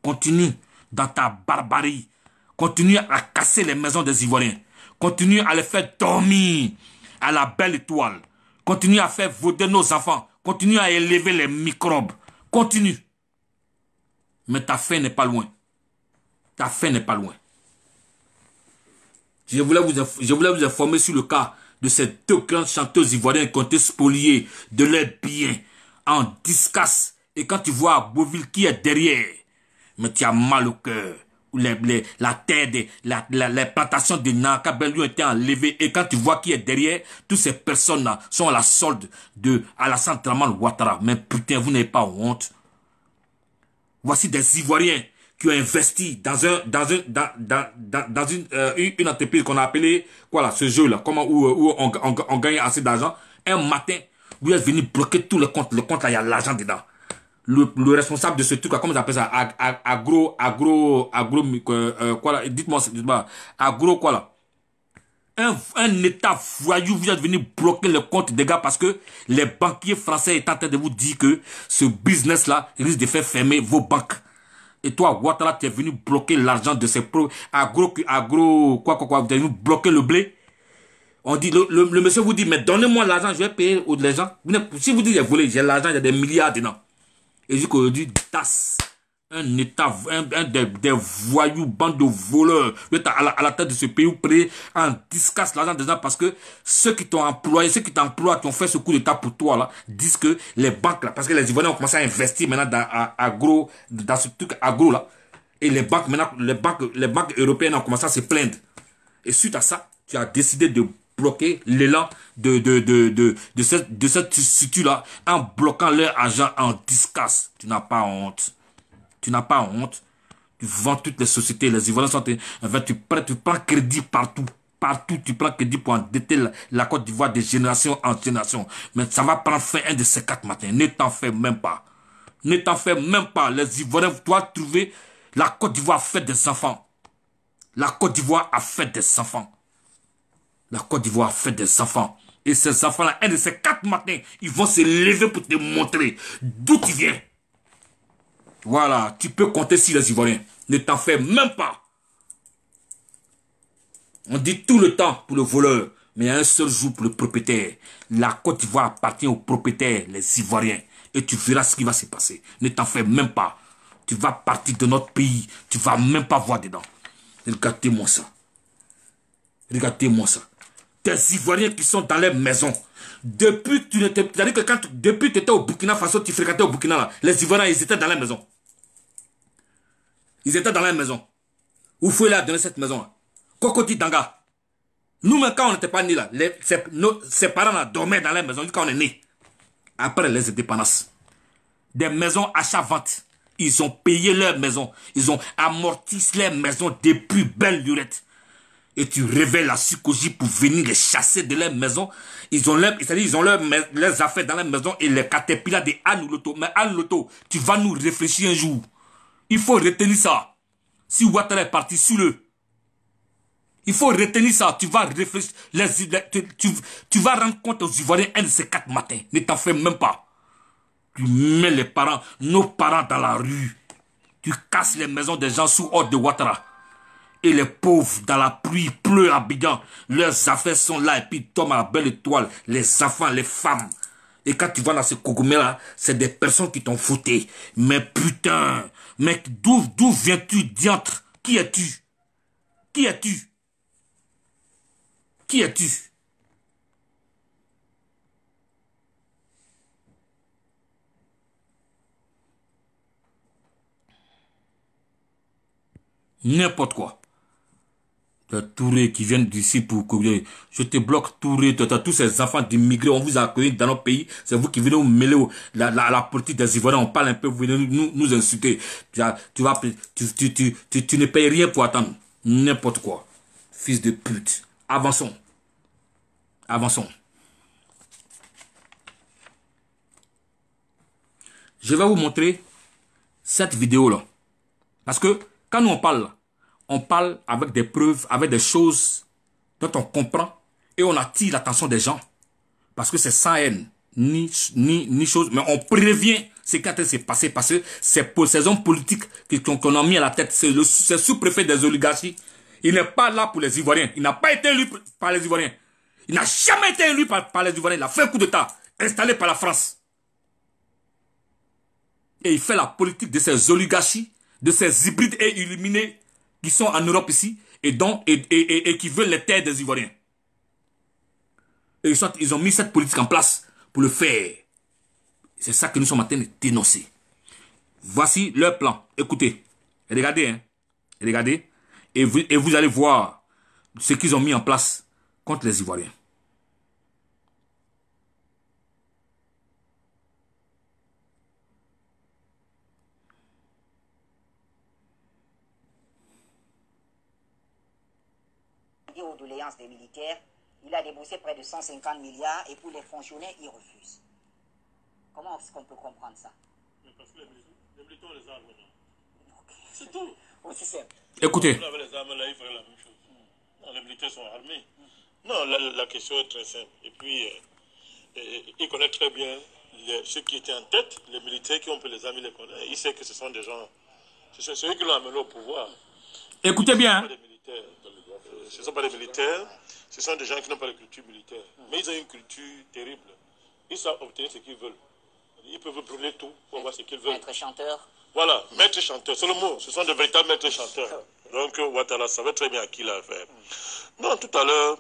Continue dans ta barbarie. Continue à casser les maisons des Ivoiriens. Continue à les faire dormir à la belle étoile. Continue à faire voter nos enfants. Continue à élever les microbes. Continue. Mais ta fin n'est pas loin. Ta fin n'est pas loin. Je voulais vous informer sur le cas de ces deux grandes chanteuses ivoiriennes qui ont été spoliées de leurs biens en discasse. Et quand tu vois à Beauville qui est derrière, mais tu as mal au cœur. La terre, les plantations de Nankabel lui ont été enlevées. Et quand tu vois qui est derrière, toutes ces personnes-là sont à la solde de Alassane Dramane Ouattara. Mais putain, vous n'avez pas honte. Voici des Ivoiriens qui ont investi dans une entreprise qu'on a appelée, quoi là, ce jeu-là, où on gagne assez d'argent. Un matin, vous êtes venu bloquer tous les comptes. Le compte là, il y a l'argent dedans. Le responsable de ce truc là, comment ils appellent ça? Quoi là? Dites-moi, agro, quoi là? Un état voyou, vous êtes venu bloquer le compte des gars parce que les banquiers français étaient en train de vous dire que ce business là risque de faire fermer vos banques. Et toi, Ouattara, tu es venu bloquer l'argent de ces quoi, vous êtes venu bloquer le blé. On dit, le monsieur vous dit, mais donnez-moi l'argent, je vais payer les gens. Si vous dites, j'ai volé, j'ai l'argent, il y a des milliards dedans. Et jusqu'aujourd'hui, DAS, un État, des voyous, bande de voleurs, vous êtes à la tête de ce pays, vous prenez en discasse l'argent des gens parce que ceux qui t'ont employé, ceux qui t'emploient, qui ont fait ce coup d'État pour toi, là, disent que les banques, là, parce que les Ivoiriens ont commencé à investir maintenant dans ce truc agro, là. Et les banques, maintenant, les banques européennes ont commencé à se plaindre. Et suite à ça, tu as décidé de bloquer l'élan de cette structure-là en bloquant leur argent en discasse. Tu n'as pas honte. Tu n'as pas honte. Tu vends toutes les sociétés. Les Ivoiriens sont... Enfin, tu prends crédit partout. Partout, tu prends crédit pour endetter la Côte d'Ivoire de génération en génération. Mais ça va prendre fin un de ces 4 matins. Ne t'en fais même pas. Ne t'en fais même pas. Les Ivoiriens doivent trouver... La Côte d'Ivoire a fait des enfants. La Côte d'Ivoire a fait des enfants. La Côte d'Ivoire a fait des enfants. Et ces enfants-là, un de ces 4 matins, ils vont se lever pour te montrer d'où tu viens. Voilà, tu peux compter sur les Ivoiriens. Ne t'en fais même pas. On dit tout le temps pour le voleur, mais il y a un seul jour pour le propriétaire. La Côte d'Ivoire appartient aux propriétaires, les Ivoiriens. Et tu verras ce qui va se passer. Ne t'en fais même pas. Tu vas partir de notre pays. Tu ne vas même pas voir dedans. Regardez-moi ça. Regardez-moi ça. Des Ivoiriens qui sont dans les maisons. Depuis que tu étais au Burkina Faso, tu fréquentais au Burkina, là, les Ivoiriens, ils étaient dans la maison. Ils étaient dans la maison. Où faut leur donner cette maison là? Kokoti Danga. Nous-mêmes, quand on n'était pas nés là, ses parents là, dormaient dans la maison quand on est né. Après les indépendances. Des maisons achat-vente. Ils ont payé leur maison. Ils ont amorti leur maison depuis belle lurette. Et tu révèles la psychologie pour venir les chasser de leur maison. Ils ont leurs affaires dans la maison et les caterpillars de Anne Loto. Mais Anne Loto, tu vas nous réfléchir un jour. Il faut retenir ça. Si Ouattara est parti, suis-le. Il faut retenir ça. Tu vas réfléchir. Tu vas rendre compte aux Ivoiriens un de ces 4 matins. Ne t'en fais même pas. Tu mets les parents, nos parents dans la rue. Tu casses les maisons des gens sous ordre de Ouattara. Et les pauvres, dans la pluie, pleurent à Abidjan. Leurs affaires sont là et puis ils tombent à la belle étoile. Les enfants, les femmes. Et quand tu vas dans ce cogomel-là, c'est des personnes qui t'ont fouté. Mais putain, mec, d'où viens-tu, diantre? Qui es-tu? Qui es-tu? Qui es-tu? N'importe quoi. Touré qui viennent d'ici pour que je te bloque Touré, tous ces enfants d'immigrés, on vous a accueillis dans notre pays, c'est vous qui venez vous mêler la politique des Ivoiriens, on parle un peu, vous venez nous insulter. Tu ne payes rien pour attendre. N'importe quoi. Fils de pute. Avançons. Avançons. Je vais vous montrer cette vidéo-là. Parce que quand nous on parle avec des preuves, avec des choses dont on comprend et on attire l'attention des gens. Parce que c'est sans haine, ni chose, mais on prévient ce qui a été passé parce que c'est pour ces hommes politiques qu'on a mis à la tête. C'est le sous-préfet des oligarchies. Il n'est pas là pour les Ivoiriens. Il n'a pas été élu par les Ivoiriens. Il n'a jamais été élu par les Ivoiriens. Il a fait un coup d'État installé par la France. Et il fait la politique de ces oligarchies, de ces hybrides et illuminés qui sont en Europe ici et qui veulent les terres des Ivoiriens. Et ils ont mis cette politique en place pour le faire. C'est ça que nous sommes en train de dénoncer. Voici leur plan. Écoutez, regardez, hein. Regardez. Et vous allez voir ce qu'ils ont mis en place contre les Ivoiriens. Aux doléances des militaires, il a déboursé près de 150 milliards et pour les fonctionnaires, il refuse. Comment est-ce qu'on peut comprendre ça? Parce que les militaires ont les armes maintenant. Okay. C'est tout. Aussi simple. Écoutez. Avec les armes là, il ferait la même chose. Non, les militaires sont armés. Non, la question est très simple. Et puis, il connaît très bien ceux qui étaient en tête, les militaires qui ont pris les armes, il les connaît. Il sait que ce sont des gens, c'est ceux qui l'ont amené au pouvoir. Écoutez bien. Des militaires, ce ne sont pas des militaires, ce sont des gens qui n'ont pas de culture militaire. Mais ils ont une culture terrible. Ils savent obtenir ce qu'ils veulent. Ils peuvent brûler tout pour avoir ce qu'ils veulent. Maître chanteur. Voilà, maître chanteur, c'est le mot. Ce sont de véritables maîtres chanteurs. Donc, Ouattara savait très bien à qui il a affaire. Non, tout à l'heure,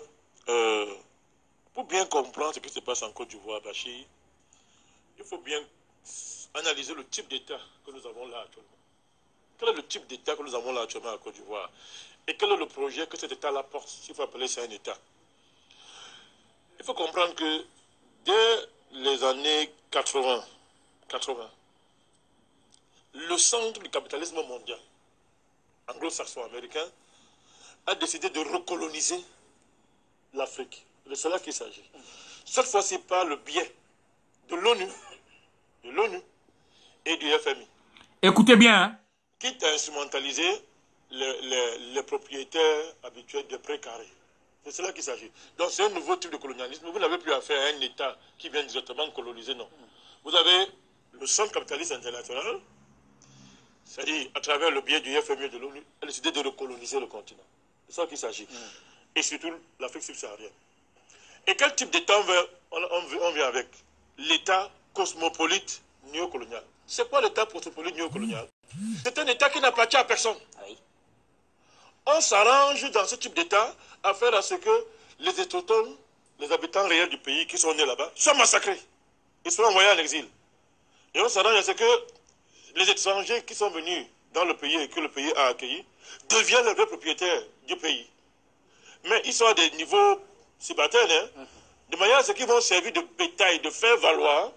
pour bien comprendre ce qui se passe en Côte d'Ivoire, Bachir, il faut bien analyser le type d'État que nous avons là actuellement. Quel est le type d'État que nous avons là actuellement en Côte d'Ivoire? Et quel est le projet que cet État-là porte, s'il faut appeler ça un État? Il faut comprendre que dès les années 80, le centre du capitalisme mondial, anglo-saxon américain, a décidé de recoloniser l'Afrique. C'est de cela qu'il s'agit. Cette fois-ci par le biais de l'ONU et du FMI. Écoutez bien. Hein? Quitte à instrumentaliser les propriétaires habituels des précarés. C'est cela qu'il s'agit. Donc c'est un nouveau type de colonialisme. Vous n'avez plus affaire à un État qui vient directement coloniser, non. Vous avez le centre capitaliste international, c'est-à-dire à travers le biais du FMI et de l'ONU, a décidé de recoloniser le continent. C'est ça qu'il s'agit. Et surtout l'Afrique subsaharienne. Et quel type d'État on vient avec? L'État cosmopolite néocolonial. C'est quoi l'État cosmopolite néocolonial? C'est un État qui n'appartient à personne. Oui. On s'arrange dans ce type d'État à faire à ce que les autochtones, les habitants réels du pays qui sont nés là-bas, soient massacrés. Ils soient envoyés en exil. Et on s'arrange à ce que les étrangers qui sont venus dans le pays et que le pays a accueillis deviennent les vrais propriétaires du pays. Mais ils sont à des niveaux subalternes, hein, de manière à ce qu'ils vont servir de bétail, de faire valoir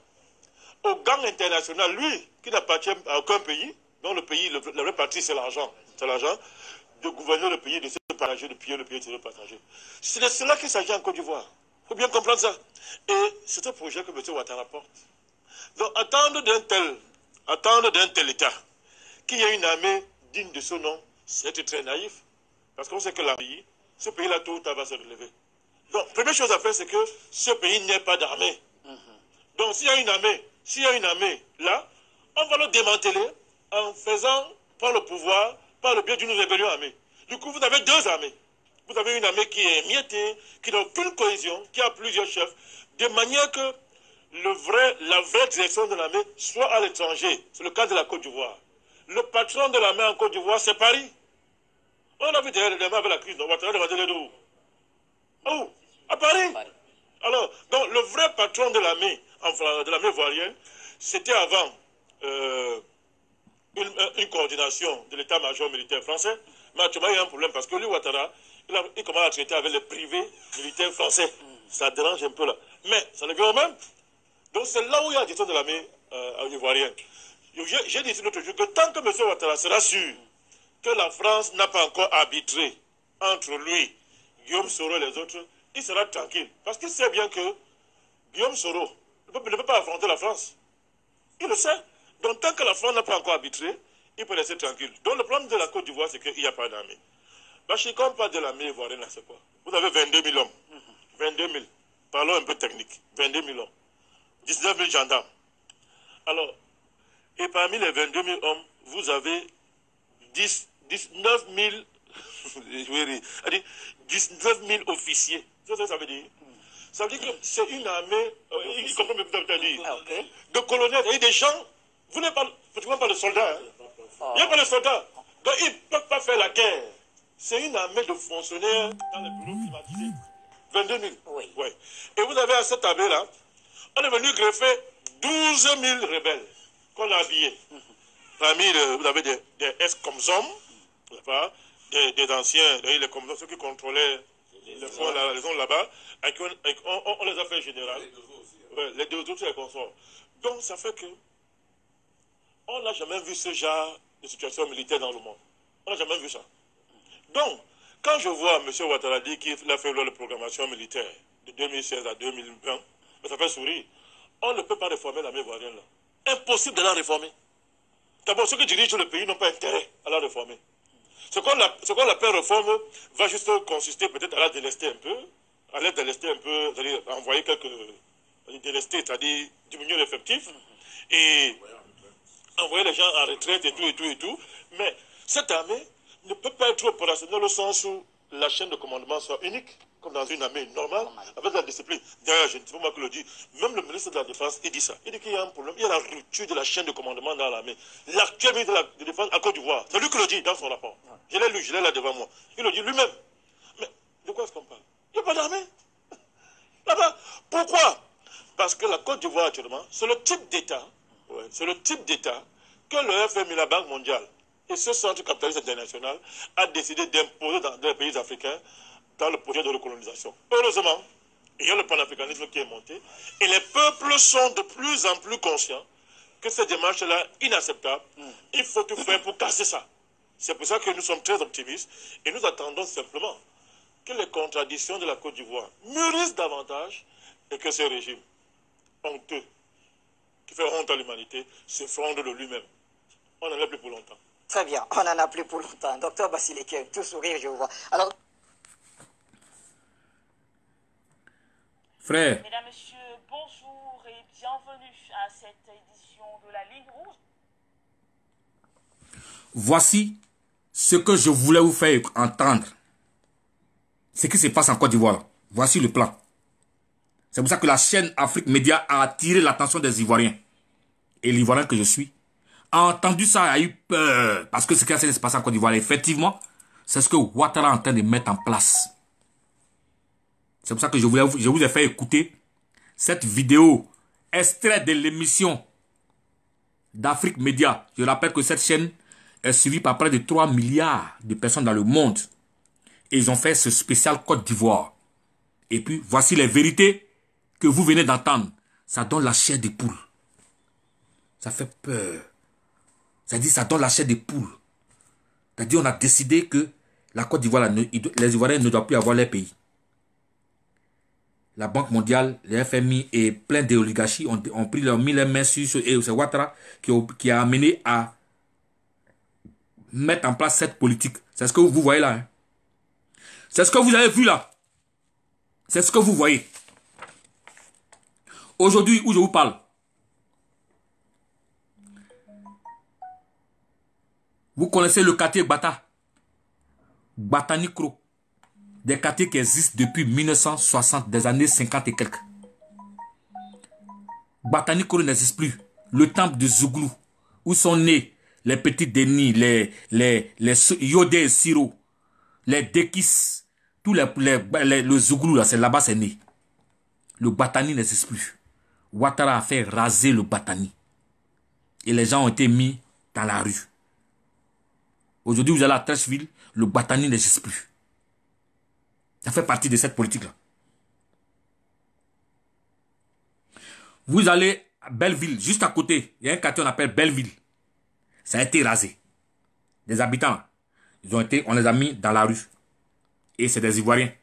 au gang international, lui, qui n'appartient à aucun pays, dont le pays, la vraie partie, c'est l'argent. C'est l'argent de gouverner le pays, de se partager, de piller le pays, de se partager. C'est de cela qu'il s'agit en Côte d'Ivoire. Il faut bien comprendre ça. Et c'est un projet que M. Ouattara porte. Donc, attendre d'un tel État qu'il y ait une armée digne de ce nom, c'est très naïf. Parce qu'on sait que ce pays-là, tôt ou tard, va se relever. Donc, première chose à faire, c'est que ce pays n'ait pas d'armée. Donc, s'il y a une armée là, on va le démanteler en faisant par le pouvoir, par le biais d'une rébellion armée. Du coup, vous avez deux armées. Vous avez une armée qui est émiettée, qui n'a aucune cohésion, qui a plusieurs chefs, de manière que la vraie direction de l'armée soit à l'étranger. C'est le cas de la Côte d'Ivoire. Le patron de l'armée en Côte d'Ivoire, c'est Paris. On a vu derrière les mains avec la crise, on va demander les deux. Où? À Paris. Alors, donc le vrai patron de l'armée, de l'armée ivoirienne, c'était avant une coordination de l'état-major militaire français. Mais actuellement, il y a un problème parce que lui, Ouattara, il commence à traiter avec les privés militaires français. Ça dérange un peu là. Mais ça revient au même. Donc c'est là où il y a la gestion de l'armée ivoirienne. J'ai dit l'autre jour que tant que M. Ouattara sera sûr que la France n'a pas encore arbitré entre lui, Guillaume Soro et les autres, il sera tranquille. Parce qu'il sait bien que Guillaume Soro ne peut pas affronter la France. Il le sait. Donc tant que la France n'a pas encore arbitré, il peut rester tranquille. Donc le problème de la Côte d'Ivoire, c'est qu'il n'y a pas d'armée. Bachir, quand on parle de l'armée ivoirienne, c'est quoi? Vous avez 22 000 hommes. 22 000. Parlons un peu technique. 22 000 hommes. 19 000 gendarmes. Alors, et parmi les 22 000 hommes, vous avez 19 000 19 000 officiers. Ça veut dire? Ça veut dire que c'est une armée, y compris de colonels, et des gens, vous n'avez pas, pratiquement pas de soldats. Hein. Il n'y a pas de soldats. Donc ils ne peuvent pas faire la guerre. C'est une armée de fonctionnaires dans les bureaux climatisés. 22 000. Oui. Ouais. Et vous avez à cette armée-là, on est venu greffer 12 000 rebelles qu'on a habillés. Parmi, vous avez des ex-comsom, des anciens, les comsom, ceux qui contrôlaient les zones là-bas, on les a fait général. Les deux autres, les consorts. Donc ça fait que on n'a jamais vu ce genre de situation militaire dans le monde. On n'a jamais vu ça. Donc, quand je vois M. Ouattara dire qu'il a fait la programmation militaire de 2016 à 2020, ça fait sourire. On ne peut pas réformer l'armée ivoirienne là. Impossible de la réformer. D'abord, ceux qui dirigent le pays n'ont pas intérêt à la réformer. Ce qu'on appelle réforme va juste consister peut-être à la délester un peu, à la délester un peu, c'est-à-dire envoyer quelques délester, c'est-à-dire diminuer l'effectif et envoyer les gens en retraite et tout. Mais cette armée ne peut pas être opérationnelle au sens où la chaîne de commandement soit unique, comme dans une armée normale, avec la discipline. D'ailleurs, je ne sais pas moi qui le dis, même le ministre de la Défense, il dit ça. Il dit qu'il y a un problème, il y a la rupture de la chaîne de commandement dans l'armée. L'actuel ministre de la Défense à Côte d'Ivoire, c'est lui qui le dit dans son rapport. Je l'ai lu, je l'ai là devant moi. Il le dit lui-même. Mais de quoi est-ce qu'on parle? Il n'y a pas d'armée là-bas. Pourquoi? Parce que la Côte d'Ivoire actuellement, c'est le type d'État, c'est le type d'État que le FMI, la Banque mondiale, et ce centre capitaliste international a décidé d'imposer dans les pays africains dans le projet de recolonisation. Heureusement, il y a le panafricanisme qui est monté et les peuples sont de plus en plus conscients que cette démarche-là est inacceptable. Il faut tout faire pour casser ça. C'est pour ça que nous sommes très optimistes et nous attendons simplement que les contradictions de la Côte d'Ivoire mûrissent davantage et que ce régime honteux qui fait honte à l'humanité se fonde de lui-même. On n'en a plus pour longtemps. Très bien, on n'en a plus pour longtemps. Docteur Basileke, tout sourire, je vous vois. Alors, Frère. Mesdames, Messieurs, bonjour et bienvenue à cette édition de la Ligne Rouge. Voici ce que je voulais vous faire entendre. Ce qui se passe en Côte d'Ivoire. Voici le plan. C'est pour ça que la chaîne Afrique Média a attiré l'attention des Ivoiriens. Et l'Ivoirien que je suis a entendu ça, a eu peur. Parce que ce qui a se passer en Côte d'Ivoire, effectivement, c'est ce que Ouattara est en train de mettre en place. C'est pour ça que je vous ai fait écouter cette vidéo extrait de l'émission d'Afrique Média. Je rappelle que cette chaîne est suivie par près de 3 milliards de personnes dans le monde. Et ils ont fait ce spécial Côte d'Ivoire. Et puis, voici les vérités que vous venez d'entendre. Ça donne la chair des poules. Ça fait peur. Ça dit, ça donne la chair des poules. C'est-à-dire, on a décidé que la Côte d'Ivoire, les Ivoiriens ne doivent plus avoir leur pays. La Banque mondiale, les FMI et plein d'oligarchies ont mis les mains sur ce. Et c'est Ouattara qui a amené à mettre en place cette politique. C'est ce que vous voyez là. Hein. C'est ce que vous avez vu là. C'est ce que vous voyez. Aujourd'hui, où je vous parle, vous connaissez le quartier Bata. Batanikro. Des quartiers qui existent depuis 1960, des années 50 et quelques. Batanikro n'existe plus. Le temple de Zouglou, où sont nés les petits Denis, les Yodé et Siro, les Dekis, tout le Zouglou, là, c'est là-bas c'est né. Le Batani n'existe plus. Ouattara a fait raser le Batani. Et les gens ont été mis dans la rue. Aujourd'hui, vous allez à Trècheville, le Batani n'existe plus. Ça fait partie de cette politique-là. Vous allez à Belleville, juste à côté, il y a un quartier qu'on appelle Belleville. Ça a été rasé. Les habitants, on les a mis dans la rue. Et c'est des Ivoiriens.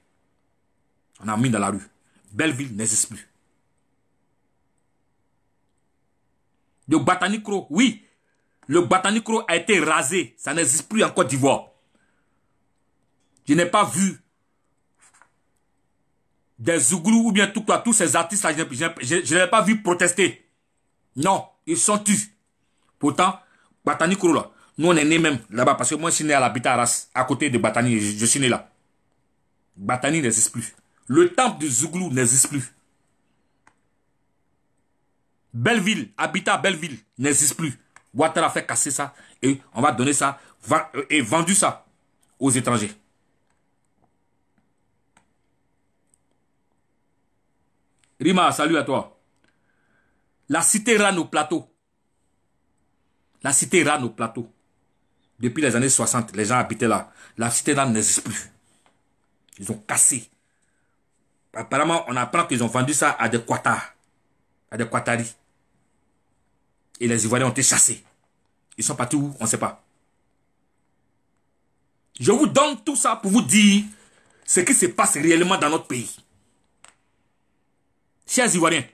On a mis dans la rue. Belleville n'existe plus. Le Batanikro, oui. Le Batanikro a été rasé. Ça n'existe plus en Côte d'Ivoire. Je n'ai pas vu des Zouglous ou bien tous ces artistes-là. Je n'ai pas vu protester. Non, ils sont tus. Pourtant, Batanikro là, nous on est né même là-bas parce que moi je suis né à l'habitat Arras, à côté de Batani, je suis né là. Batani n'existe plus. Le temple de Zouglou n'existe plus. Belleville, habitat Belleville n'existe plus. Ouattara a fait casser ça et on va donner ça et vendu ça aux étrangers. Rima, salut à toi. La cité rane au plateau. La cité rane au plateau. Depuis les années 60, les gens habitaient là. La cité rane n'existe plus. Ils ont cassé. Apparemment, on apprend qu'ils ont vendu ça à des Quatar. À des Quataris. Et les Ivoiriens ont été chassés. Ils sont partis où? On ne sait pas. Je vous donne tout ça pour vous dire ce qui se passe réellement dans notre pays. Chers Ivoiriens,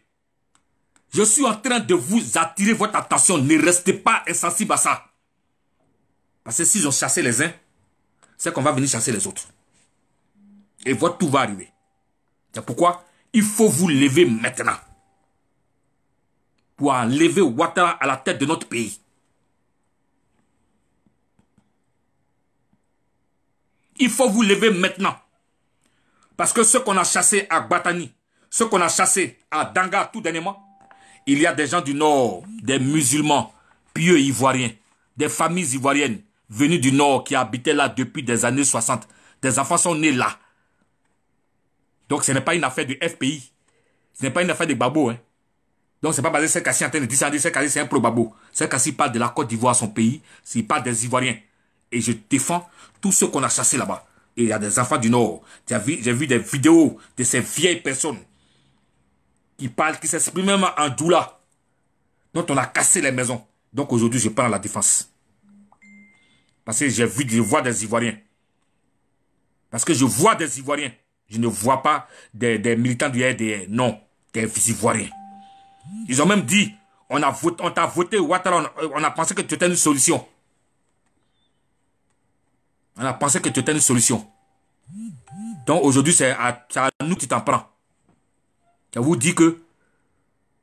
je suis en train de vous attirer votre attention. Ne restez pas insensibles à ça. Parce que s'ils ont chassé les uns, c'est qu'on va venir chasser les autres. Et votre tout va arriver. C'est pourquoi il faut vous lever maintenant. Pour enlever Ouattara à la tête de notre pays. Il faut vous lever maintenant. Parce que ceux qu'on a chassés à Gbatani, ceux qu'on a chassés à Danga tout dernièrement, il y a des gens du Nord, des musulmans, pieux ivoiriens, des familles ivoiriennes venues du Nord qui habitaient là depuis des années 60. Des enfants sont nés là. Donc ce n'est pas une affaire du FPI. Ce n'est pas une affaire de Babo. Hein. Donc ce n'est pas basé sur Kassi en train de dire ça. C'est un pro-Babo. Kassi parle de la Côte d'Ivoire, son pays. Il parle des Ivoiriens. Et je défends tous ceux qu'on a chassés là-bas. Et il y a des enfants du Nord. J'ai vu des vidéos de ces vieilles personnes qui parlent, qui s'expriment même en doula, dont on a cassé les maisons. Donc aujourd'hui, je prends la défense. Parce que je vois des Ivoiriens. Parce que je vois des Ivoiriens. Je ne vois pas des militants du RDR. Non, des Ivoiriens. Ils ont même dit, on t'a voté Ouattara, on a pensé que tu étais une solution. On a pensé que tu étais une solution. Donc aujourd'hui, c'est à nous que tu t'en prends. Je vous dis que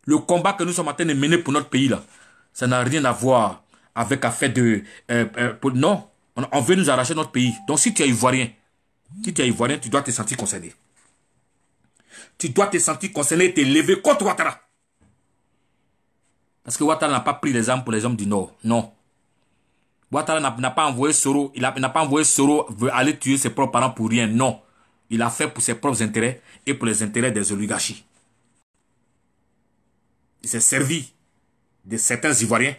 le combat que nous sommes en train de mener pour notre pays, là, ça n'a rien à voir avec affaire de... non, on veut nous arracher notre pays. Donc si tu es Ivoirien, tu dois te sentir concerné. Tu dois te sentir concerné et te lever contre Ouattara. Parce que Ouattara n'a pas pris les armes pour les hommes du Nord. Non. Ouattara n'a pas envoyé Soro. Il n'a pas envoyé Soro aller tuer ses propres parents pour rien. Non. Il a fait pour ses propres intérêts et pour les intérêts des oligarchies. Il s'est servi de certains Ivoiriens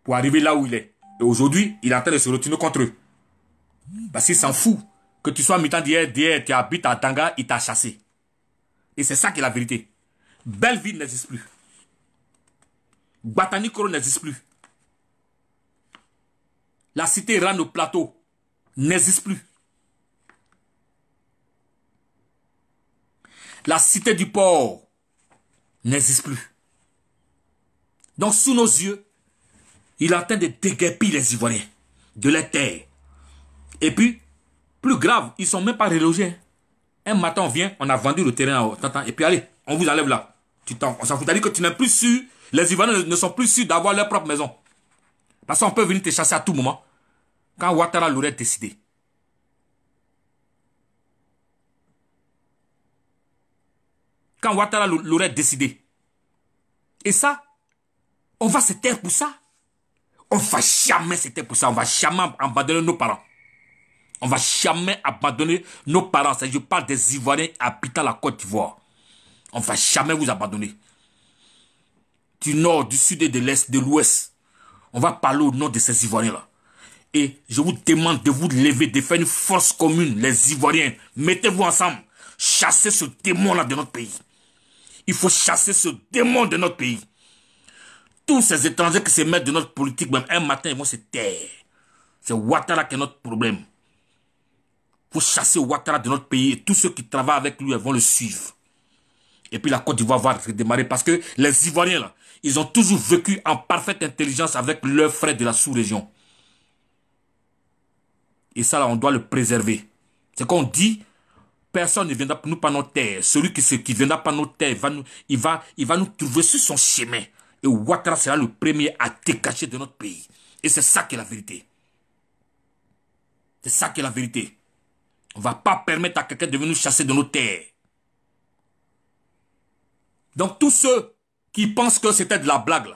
pour arriver là où il est. Et aujourd'hui, il est en train de se retourner contre eux. Parce qu'il s'en fout. Que tu sois militant d'hier, tu habites à Tanga, il t'a chassé. Et c'est ça qui est la vérité. Belleville n'existe plus. Gbatani Koro n'existe plus. La cité Rano Plateau n'existe plus. La cité du port n'existe plus. Donc sous nos yeux, il est en train de déguerpir les Ivoiriens de la terre. Et puis, plus grave, ils ne sont même pas relogés. Un matin, on vient, on a vendu le terrain à... Et puis allez, on vous enlève là. On s'en fout. C'est-à-dire que tu n'es plus sûr, les Ivoiriens ne sont plus sûrs d'avoir leur propre maison. Parce qu'on peut venir te chasser à tout moment. Quand Ouattara l'aurait décidé. Quand Ouattara l'aurait décidé. Et ça, on va se taire pour ça. On va jamais se taire pour ça. On va jamais abandonner nos parents. On va jamais abandonner nos parents. Je parle des Ivoiriens habitant la Côte d'Ivoire. On va jamais vous abandonner. Du nord, du sud et de l'est, de l'ouest. On va parler au nom de ces Ivoiriens-là. Et je vous demande de vous lever, de faire une force commune, les Ivoiriens. Mettez-vous ensemble. Chassez ce démon-là de notre pays. Il faut chasser ce démon de notre pays. Tous ces étrangers qui se mettent de notre politique, même un matin, ils vont se taire. C'est Ouattara qui est notre problème. Il faut chasser Ouattara de notre pays et tous ceux qui travaillent avec lui vont le suivre. Et puis la Côte d'Ivoire va redémarrer parce que les Ivoiriens, là, ils ont toujours vécu en parfaite intelligence avec leurs frères de la sous-région. Et ça, là, on doit le préserver. C'est qu'on dit, personne ne viendra nous par nos terres. Celui qui viendra par nos terres, il va nous trouver sur son chemin. Et Ouattara sera le premier à dégager de notre pays. Et c'est ça qui est la vérité. C'est ça qui est la vérité. On ne va pas permettre à quelqu'un de venir nous chasser de nos terres. Donc tous ceux qui pensent que c'était de la blague,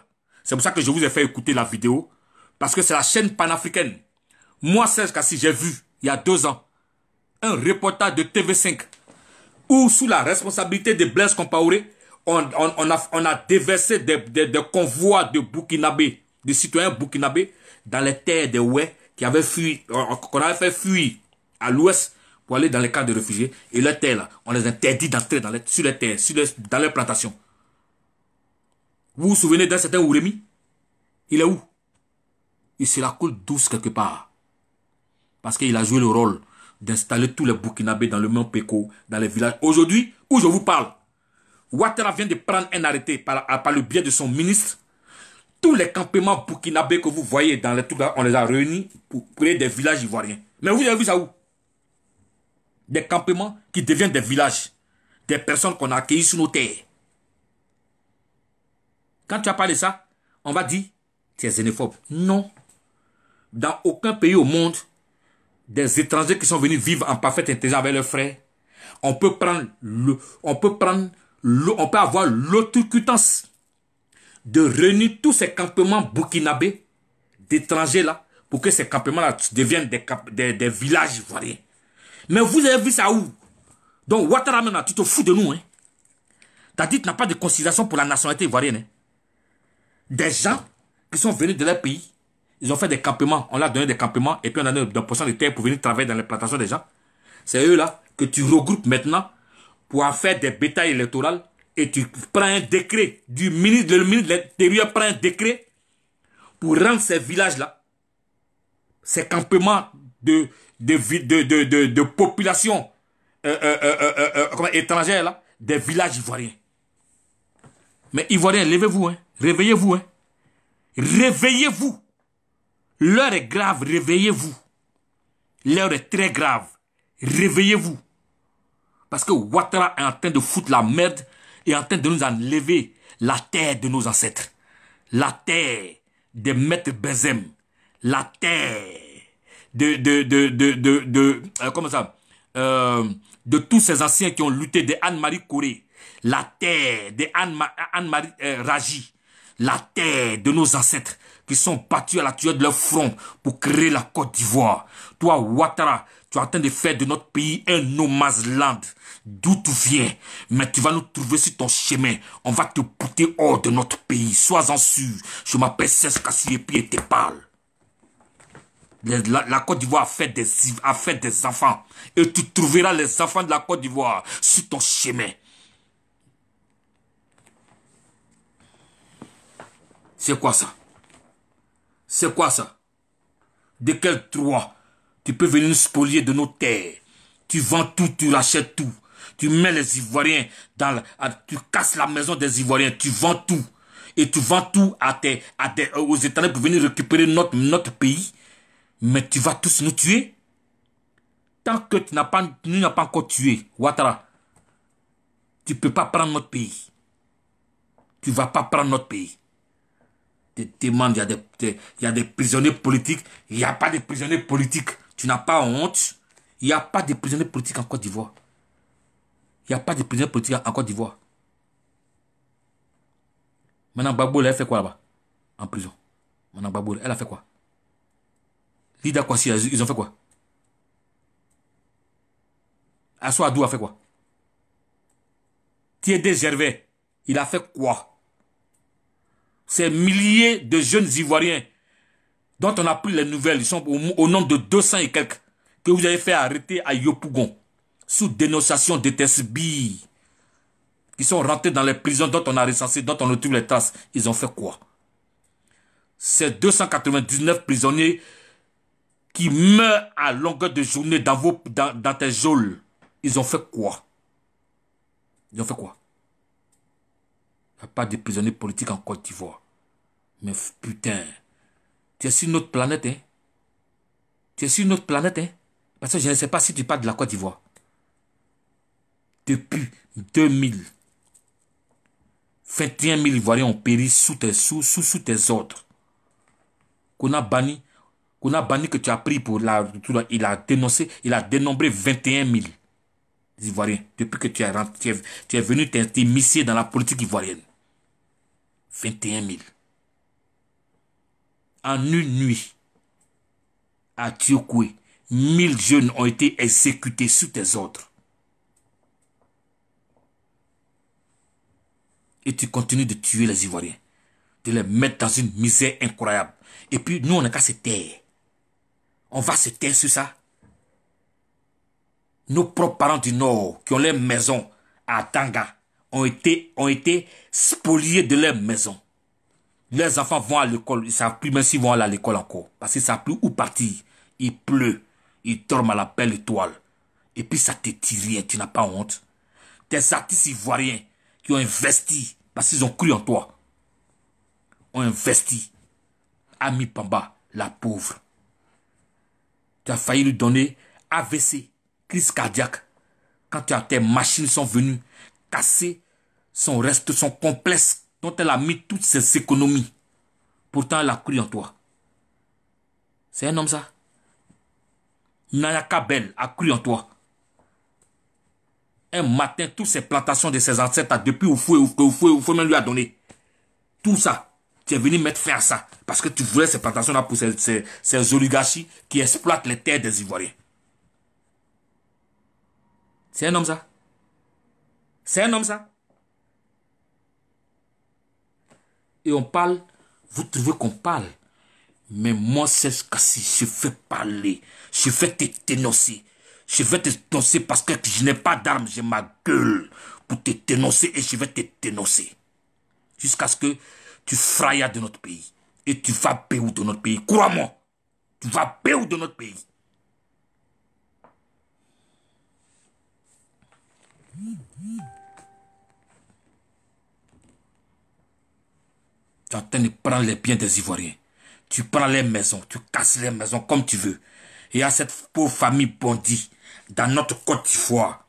c'est pour ça que je vous ai fait écouter la vidéo. Parce que c'est la chaîne panafricaine. Moi, Serge Kassi, j'ai vu, il y a 2 ans, un reportage de TV5 où, sous la responsabilité de Blaise Compaoré, on a déversé des convois de Burkinabés, de citoyens burkinabés, dans les terres des Oué qui avaient fui, qu'on avait fait fuir à l'ouest pour aller dans les camps de réfugiés. Et leurs terres, là, on les interdit d'entrer sur les terres, dans les plantations. Vous vous souvenez d'un certain Ouremi? Il est où? Il se la coule douce quelque part. Parce qu'il a joué le rôle d'installer tous les Burkinabés dans le même péco, dans les villages. Aujourd'hui, où je vous parle, Ouattara vient de prendre un arrêté par le biais de son ministre. Tous les campements burkinabés que vous voyez dans les trucs là, on les a réunis pour créer des villages ivoiriens. Mais vous avez vu ça où? Des campements qui deviennent des villages. Des personnes qu'on a accueillies sur nos terres. Quand tu as parlé de ça, on va dire, tu es xénophobe. Non. Dans aucun pays au monde, des étrangers qui sont venus vivre en parfaite intelligence avec leurs frères, on peut avoir l'autocutance de réunir tous ces campements burkinabés d'étrangers là, pour que ces campements-là deviennent des villages ivoiriens. Mais vous avez vu ça où? Donc Ouattara maintenant, tu te fous de nous. Hein? T'as dit que tu n'as pas de considération pour la nationalité ivoirienne. Hein? Des gens qui sont venus de leur pays, ils ont fait des campements, on leur a donné des campements, et puis on a donné 2% de terre pour venir travailler dans les plantations des gens. C'est eux là que tu regroupes maintenant pour en faire des bétails électoraux, et tu prends un décret du ministre, le ministre de l'Intérieur prend un décret pour rendre ces villages-là, ces campements de population étrangère là, des villages ivoiriens. Mais Ivoiriens, levez-vous, hein, réveillez-vous, hein, réveillez-vous. L'heure est grave, réveillez-vous. L'heure est très grave, réveillez-vous. Parce que Ouattara est en train de foutre la merde et en train de nous enlever la terre de nos ancêtres. La terre des maîtres Benzem. La terre comment ça? De tous ces anciens qui ont lutté, de Anne-Marie Corée. La terre de Anne-Marie Raji. La terre de nos ancêtres qui sont battus à la tueur de leur front pour créer la Côte d'Ivoire. Toi, Ouattara, tu es en train de faire de notre pays un no man's land. D'où tu viens, mais tu vas nous trouver sur ton chemin. On va te bouter hors de notre pays. Sois-en sûr. Je m'appelle Serge Kassiepi et te parle. La Côte d'Ivoire a fait des enfants. Et tu trouveras les enfants de la Côte d'Ivoire sur ton chemin. C'est quoi ça? C'est quoi ça? De quel droit tu peux venir nous spolier de nos terres? Tu vends tout, tu rachètes tout. Tu mets les Ivoiriens tu casses la maison des Ivoiriens, tu vends tout. Et tu vends tout aux étrangers pour venir récupérer notre pays. Mais tu vas tous nous tuer. Tant que tu n'as pas encore tué, Ouattara, tu ne peux pas prendre notre pays. Tu ne vas pas prendre notre pays. Tu te demandes, il y a des prisonniers politiques. Il n'y a pas de prisonniers politiques. Tu n'as pas honte. Il n'y a pas de prisonniers politiques en Côte d'Ivoire. Il n'y a pas de prisonniers politiques en Côte d'Ivoire. Maintenant, Gbagbo, elle a fait quoi là-bas? En prison. Maintenant, Gbagbo, elle a fait quoi? Lida Kwasi, ils ont fait quoi? Assou Adou a fait quoi? Tiédé Gervais, il a fait quoi? Ces milliers de jeunes Ivoiriens dont on a pris les nouvelles, ils sont au nombre de 200 et quelques, que vous avez fait arrêter à Yopougon, sous dénonciation de TSB, qui sont rentrés dans les prisons dont on a recensé, dont on retrouve les traces. Ils ont fait quoi? Ces 299 prisonniers qui meurent à longueur de journée dans tes geôles, ils ont fait quoi? Ils ont fait quoi? Il n'y a pas de prisonniers politiques en Côte d'Ivoire. Mais putain, tu es sur notre planète, hein? Tu es sur notre planète, hein? Parce que je ne sais pas si tu parles de la Côte d'Ivoire. Depuis 2000, 21 000 Ivoiriens ont péri sous tes ordres. Qu'on a banni que tu as pris pour il a dénoncé, il a dénombré 21 000 Ivoiriens depuis que tu es venu t'immiscer dans la politique ivoirienne. 21 000. En une nuit, à Tiokoué, 1000 jeunes ont été exécutés sous tes ordres. Et tu continues de tuer les Ivoiriens, de les mettre dans une misère incroyable. Et puis nous, on n'a qu'à se taire. On va se taire sur ça. Nos propres parents du Nord, qui ont leurs maisons à Tanga, ont été spoliés de leurs maisons. Leurs enfants vont à l'école, ils ne savent plus même s'ils vont aller à l'école encore. Parce qu'ils ne savent plus où partir. Il pleut, ils dorment à la belle étoile. Et puis ça te tire rien, tu n'as pas honte. Tes artistes ivoiriens qui ont investi, parce qu'ils ont cru en toi, ont investi. Ami Pamba, la pauvre. Tu as failli lui donner AVC, crise cardiaque. Quand tes machines sont venues casser son complexe dont elle a mis toutes ses économies. Pourtant, elle a cru en toi. C'est un homme, ça. Nayaka Bel a cru en toi. Un matin, toutes ces plantations de ses ancêtres, depuis Oufoué même lui a donné. Tout ça, tu es venu mettre fin à ça. Parce que tu voulais ces plantations-là pour ces oligarchies qui exploitent les terres des Ivoiriens. C'est un homme ça. C'est un homme ça. Et on parle, vous trouvez qu'on parle. Mais moi, c'est Kassi, je fais parler. Je vais te dénoncer. Je vais te dénoncer parce que je n'ai pas d'armes, j'ai ma gueule pour te dénoncer et je vais te dénoncer. Jusqu'à ce que tu frayas de notre pays. Et tu vas payer de notre pays. Crois-moi, tu vas payer de notre pays. Tu es en train de prendre les biens des Ivoiriens. Tu prends les maisons, tu casses les maisons comme tu veux. Et à cette pauvre famille bandit dans notre Côte d'Ivoire,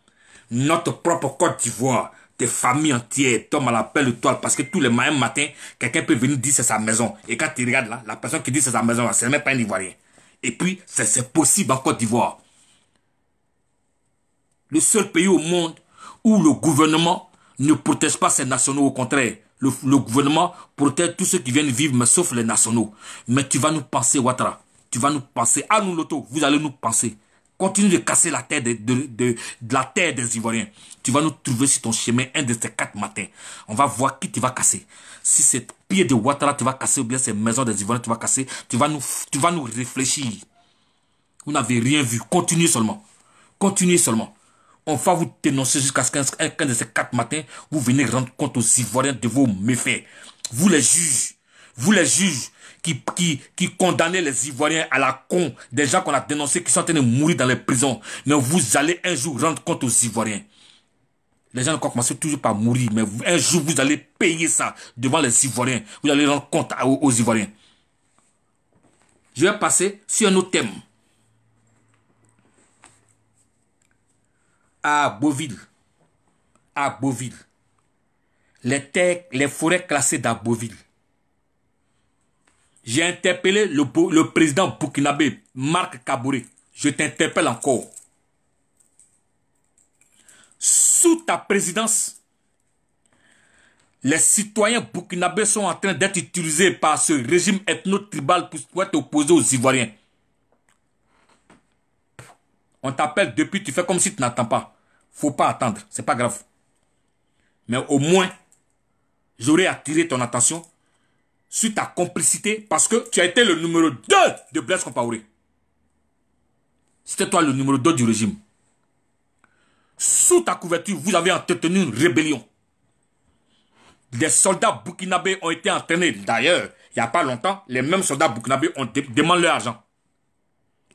notre propre Côte d'Ivoire, des familles entières tombent à la pelle étoile parce que tous les matins, quelqu'un peut venir dire c'est sa maison. Et quand tu regardes là, la personne qui dit c'est sa maison, c'est même pas un Ivoirien. Et puis, c'est possible en Côte d'Ivoire. Le seul pays au monde où le gouvernement ne protège pas ses nationaux, au contraire. Le gouvernement protège tous ceux qui viennent vivre, mais sauf les nationaux. Mais tu vas nous penser, Ouattara. Tu vas nous penser. À nous, Loto, vous allez nous penser. Continue de casser la terre de la terre des Ivoiriens. Tu vas nous trouver sur ton chemin un de ces 4 matins. On va voir qui tu vas casser. Si c'est pied de Ouattara, tu vas casser, ou bien ces maisons des Ivoiriens, tu vas casser. Tu vas nous réfléchir. Vous n'avez rien vu. Continuez seulement. Continuez seulement. On va vous dénoncer jusqu'à ce qu'un de ces 4 matins, vous venez rendre compte aux Ivoiriens de vos méfaits. Vous les juges qui condamnez les Ivoiriens à la con, des gens qu'on a dénoncés qui sont en train de mourir dans les prisons. Mais vous allez un jour rendre compte aux Ivoiriens. Les gens commencent toujours par mourir, mais un jour vous allez payer ça devant les Ivoiriens. Vous allez rendre compte aux Ivoiriens. Je vais passer sur un autre thème. À Beauville, les forêts classées d'Aboville. J'ai interpellé le président burkinabé, Marc Kaboré. Je t'interpelle encore. Sous ta présidence, les citoyens burkinabés sont en train d'être utilisés par ce régime ethno-tribal pour être opposés aux Ivoiriens. On t'appelle depuis, tu fais comme si tu n'attends pas. Faut pas attendre, c'est pas grave. Mais au moins, j'aurais attiré ton attention sur ta complicité parce que tu as été le numéro 2 de Blaise Compaoré. C'était toi le numéro 2 du régime. Sous ta couverture, vous avez entretenu une rébellion. Des soldats burkinabés ont été entraînés. D'ailleurs, il n'y a pas longtemps, les mêmes soldats burkinabés ont demandé leur argent.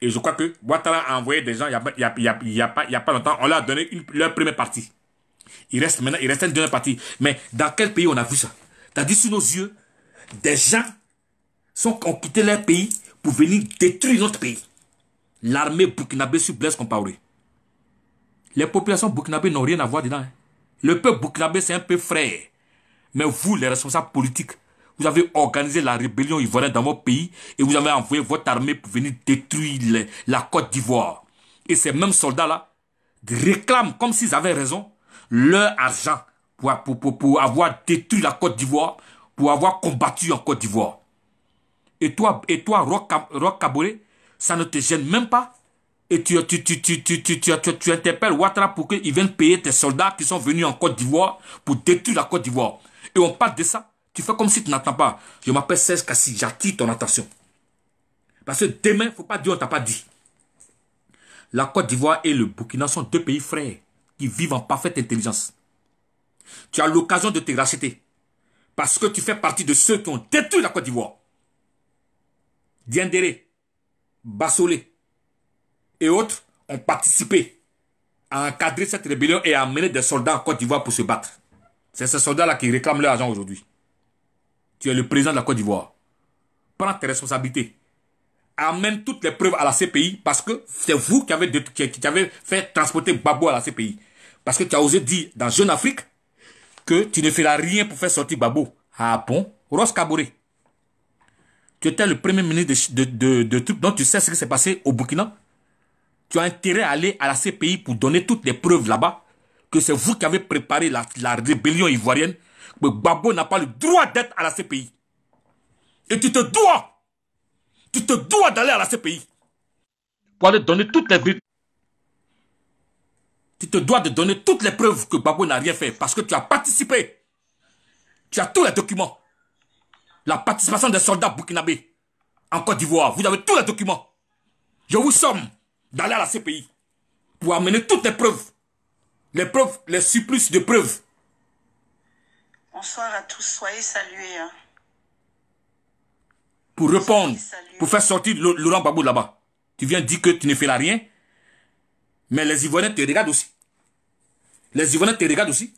Et je crois que Ouattara a envoyé des gens, il n'y a pas longtemps, on leur a donné leur première partie. Il reste une deuxième partie. Mais dans quel pays on a vu ça? C'est-à-dire sous nos yeux, des gens ont quitté leur pays pour venir détruire notre pays. L'armée burkinabé sur Blaise Compaoré. Les populations burkinabé n'ont rien à voir dedans. Hein. Le peuple burkinabé, c'est un peu frère. Mais vous, les responsables politiques, vous avez organisé la rébellion ivoirienne dans votre pays et vous avez envoyé votre armée pour venir détruire la Côte d'Ivoire. Et ces mêmes soldats-là réclament, comme s'ils avaient raison, leur argent pour avoir détruit la Côte d'Ivoire, pour avoir combattu en Côte d'Ivoire. Et toi, Roch Kaboré, ça ne te gêne même pas. Et tu interpelles Ouattara pour qu'il vienne payer tes soldats qui sont venus en Côte d'Ivoire pour détruire la Côte d'Ivoire. Et on parle de ça. Tu fais comme si tu n'entends pas. Je m'appelle Serge Kassi, j'attire ton attention. Parce que demain, il ne faut pas dire on ne t'a pas dit. La Côte d'Ivoire et le Burkina sont 2 pays frères qui vivent en parfaite intelligence. Tu as l'occasion de te racheter. Parce que tu fais partie de ceux qui ont détruit la Côte d'Ivoire. Diendéré, Bassolé et autres ont participé à encadrer cette rébellion et à amener des soldats en Côte d'Ivoire pour se battre. C'est ces soldats-là qui réclament leur argent aujourd'hui. Tu es le président de la Côte d'Ivoire. Prends tes responsabilités. Amène toutes les preuves à la CPI parce que c'est vous qui avez fait transporter Gbagbo à la CPI. Parce que tu as osé dire dans Jeune Afrique que tu ne feras rien pour faire sortir Gbagbo. Ah bon? Roch Kaboré. Tu étais le premier ministre de trucs dont tu sais ce qui s'est passé au Burkina. tu as intérêt à aller à la CPI pour donner toutes les preuves là-bas que c'est vous qui avez préparé la rébellion ivoirienne, que Gbagbo n'a pas le droit d'être à la CPI. Et tu te dois d'aller à la CPI pour aller donner toutes les preuves. Tu te dois de donner toutes les preuves que Gbagbo n'a rien fait parce que tu as participé. Tu as tous les documents. La participation des soldats burkinabés en Côte d'Ivoire, vous avez tous les documents. Je vous somme d'aller à la CPI pour amener toutes les preuves, les surplus de preuves. Bonsoir à tous, soyez salués. Hein. Pour répondre, pour faire sortir Laurent Gbagbo là-bas. Tu viens dire que tu ne feras rien, mais les Ivoiriens te regardent aussi. Les Ivoiriens te regardent aussi.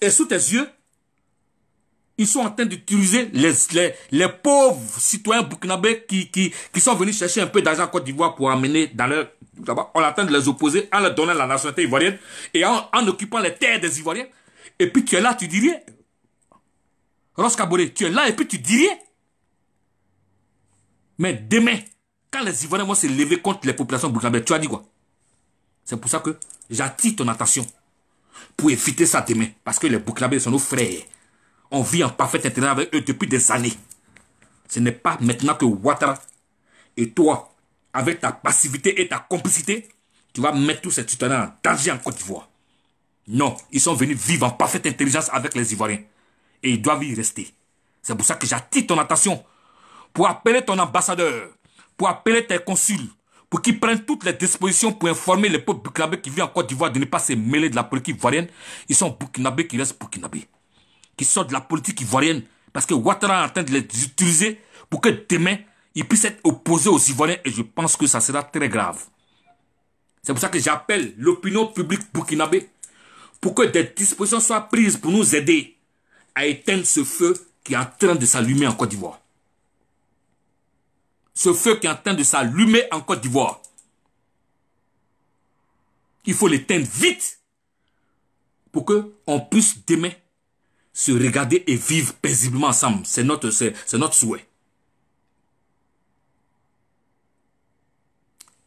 Et sous tes yeux, ils sont en train d'utiliser les pauvres citoyens burkinabés qui sont venus chercher un peu d'argent en Côte d'Ivoire pour amener dans leur... Là-bas. On est en train de les opposer en leur donnant la nationalité ivoirienne et en occupant les terres des Ivoiriens. Et puis tu es là, tu dis rien. Roch Kaboré, tu es là et puis tu dis rien. Mais demain, quand les Ivoiriens vont se lever contre les populations burkinabées, tu as dit quoi? C'est pour ça que j'attire ton attention pour éviter ça demain. Parce que les Burkinabés sont nos frères. On vit en parfait intérêt avec eux depuis des années. Ce n'est pas maintenant que Ouattara et toi, avec ta passivité et ta complicité, tu vas mettre tous ces citoyens en danger en Côte d'Ivoire. Non, ils sont venus vivre en parfaite intelligence avec les Ivoiriens. Et ils doivent y rester. C'est pour ça que j'attire ton attention pour appeler ton ambassadeur, pour appeler tes consuls, pour qu'ils prennent toutes les dispositions pour informer les peuples burkinabés qui vivent en Côte d'Ivoire de ne pas se mêler de la politique ivoirienne. Ils sont burkinabés qui restent burkinabés. Qui sortent de la politique ivoirienne parce que Ouattara est en train de les utiliser pour que demain, ils puissent être opposés aux Ivoiriens et je pense que ça sera très grave. C'est pour ça que j'appelle l'opinion publique burkinabé pour que des dispositions soient prises pour nous aider à éteindre ce feu qui est en train de s'allumer en Côte d'Ivoire. Ce feu qui est en train de s'allumer en Côte d'Ivoire. Il faut l'éteindre vite pour qu'on puisse demain se regarder et vivre paisiblement ensemble. C'est notre souhait.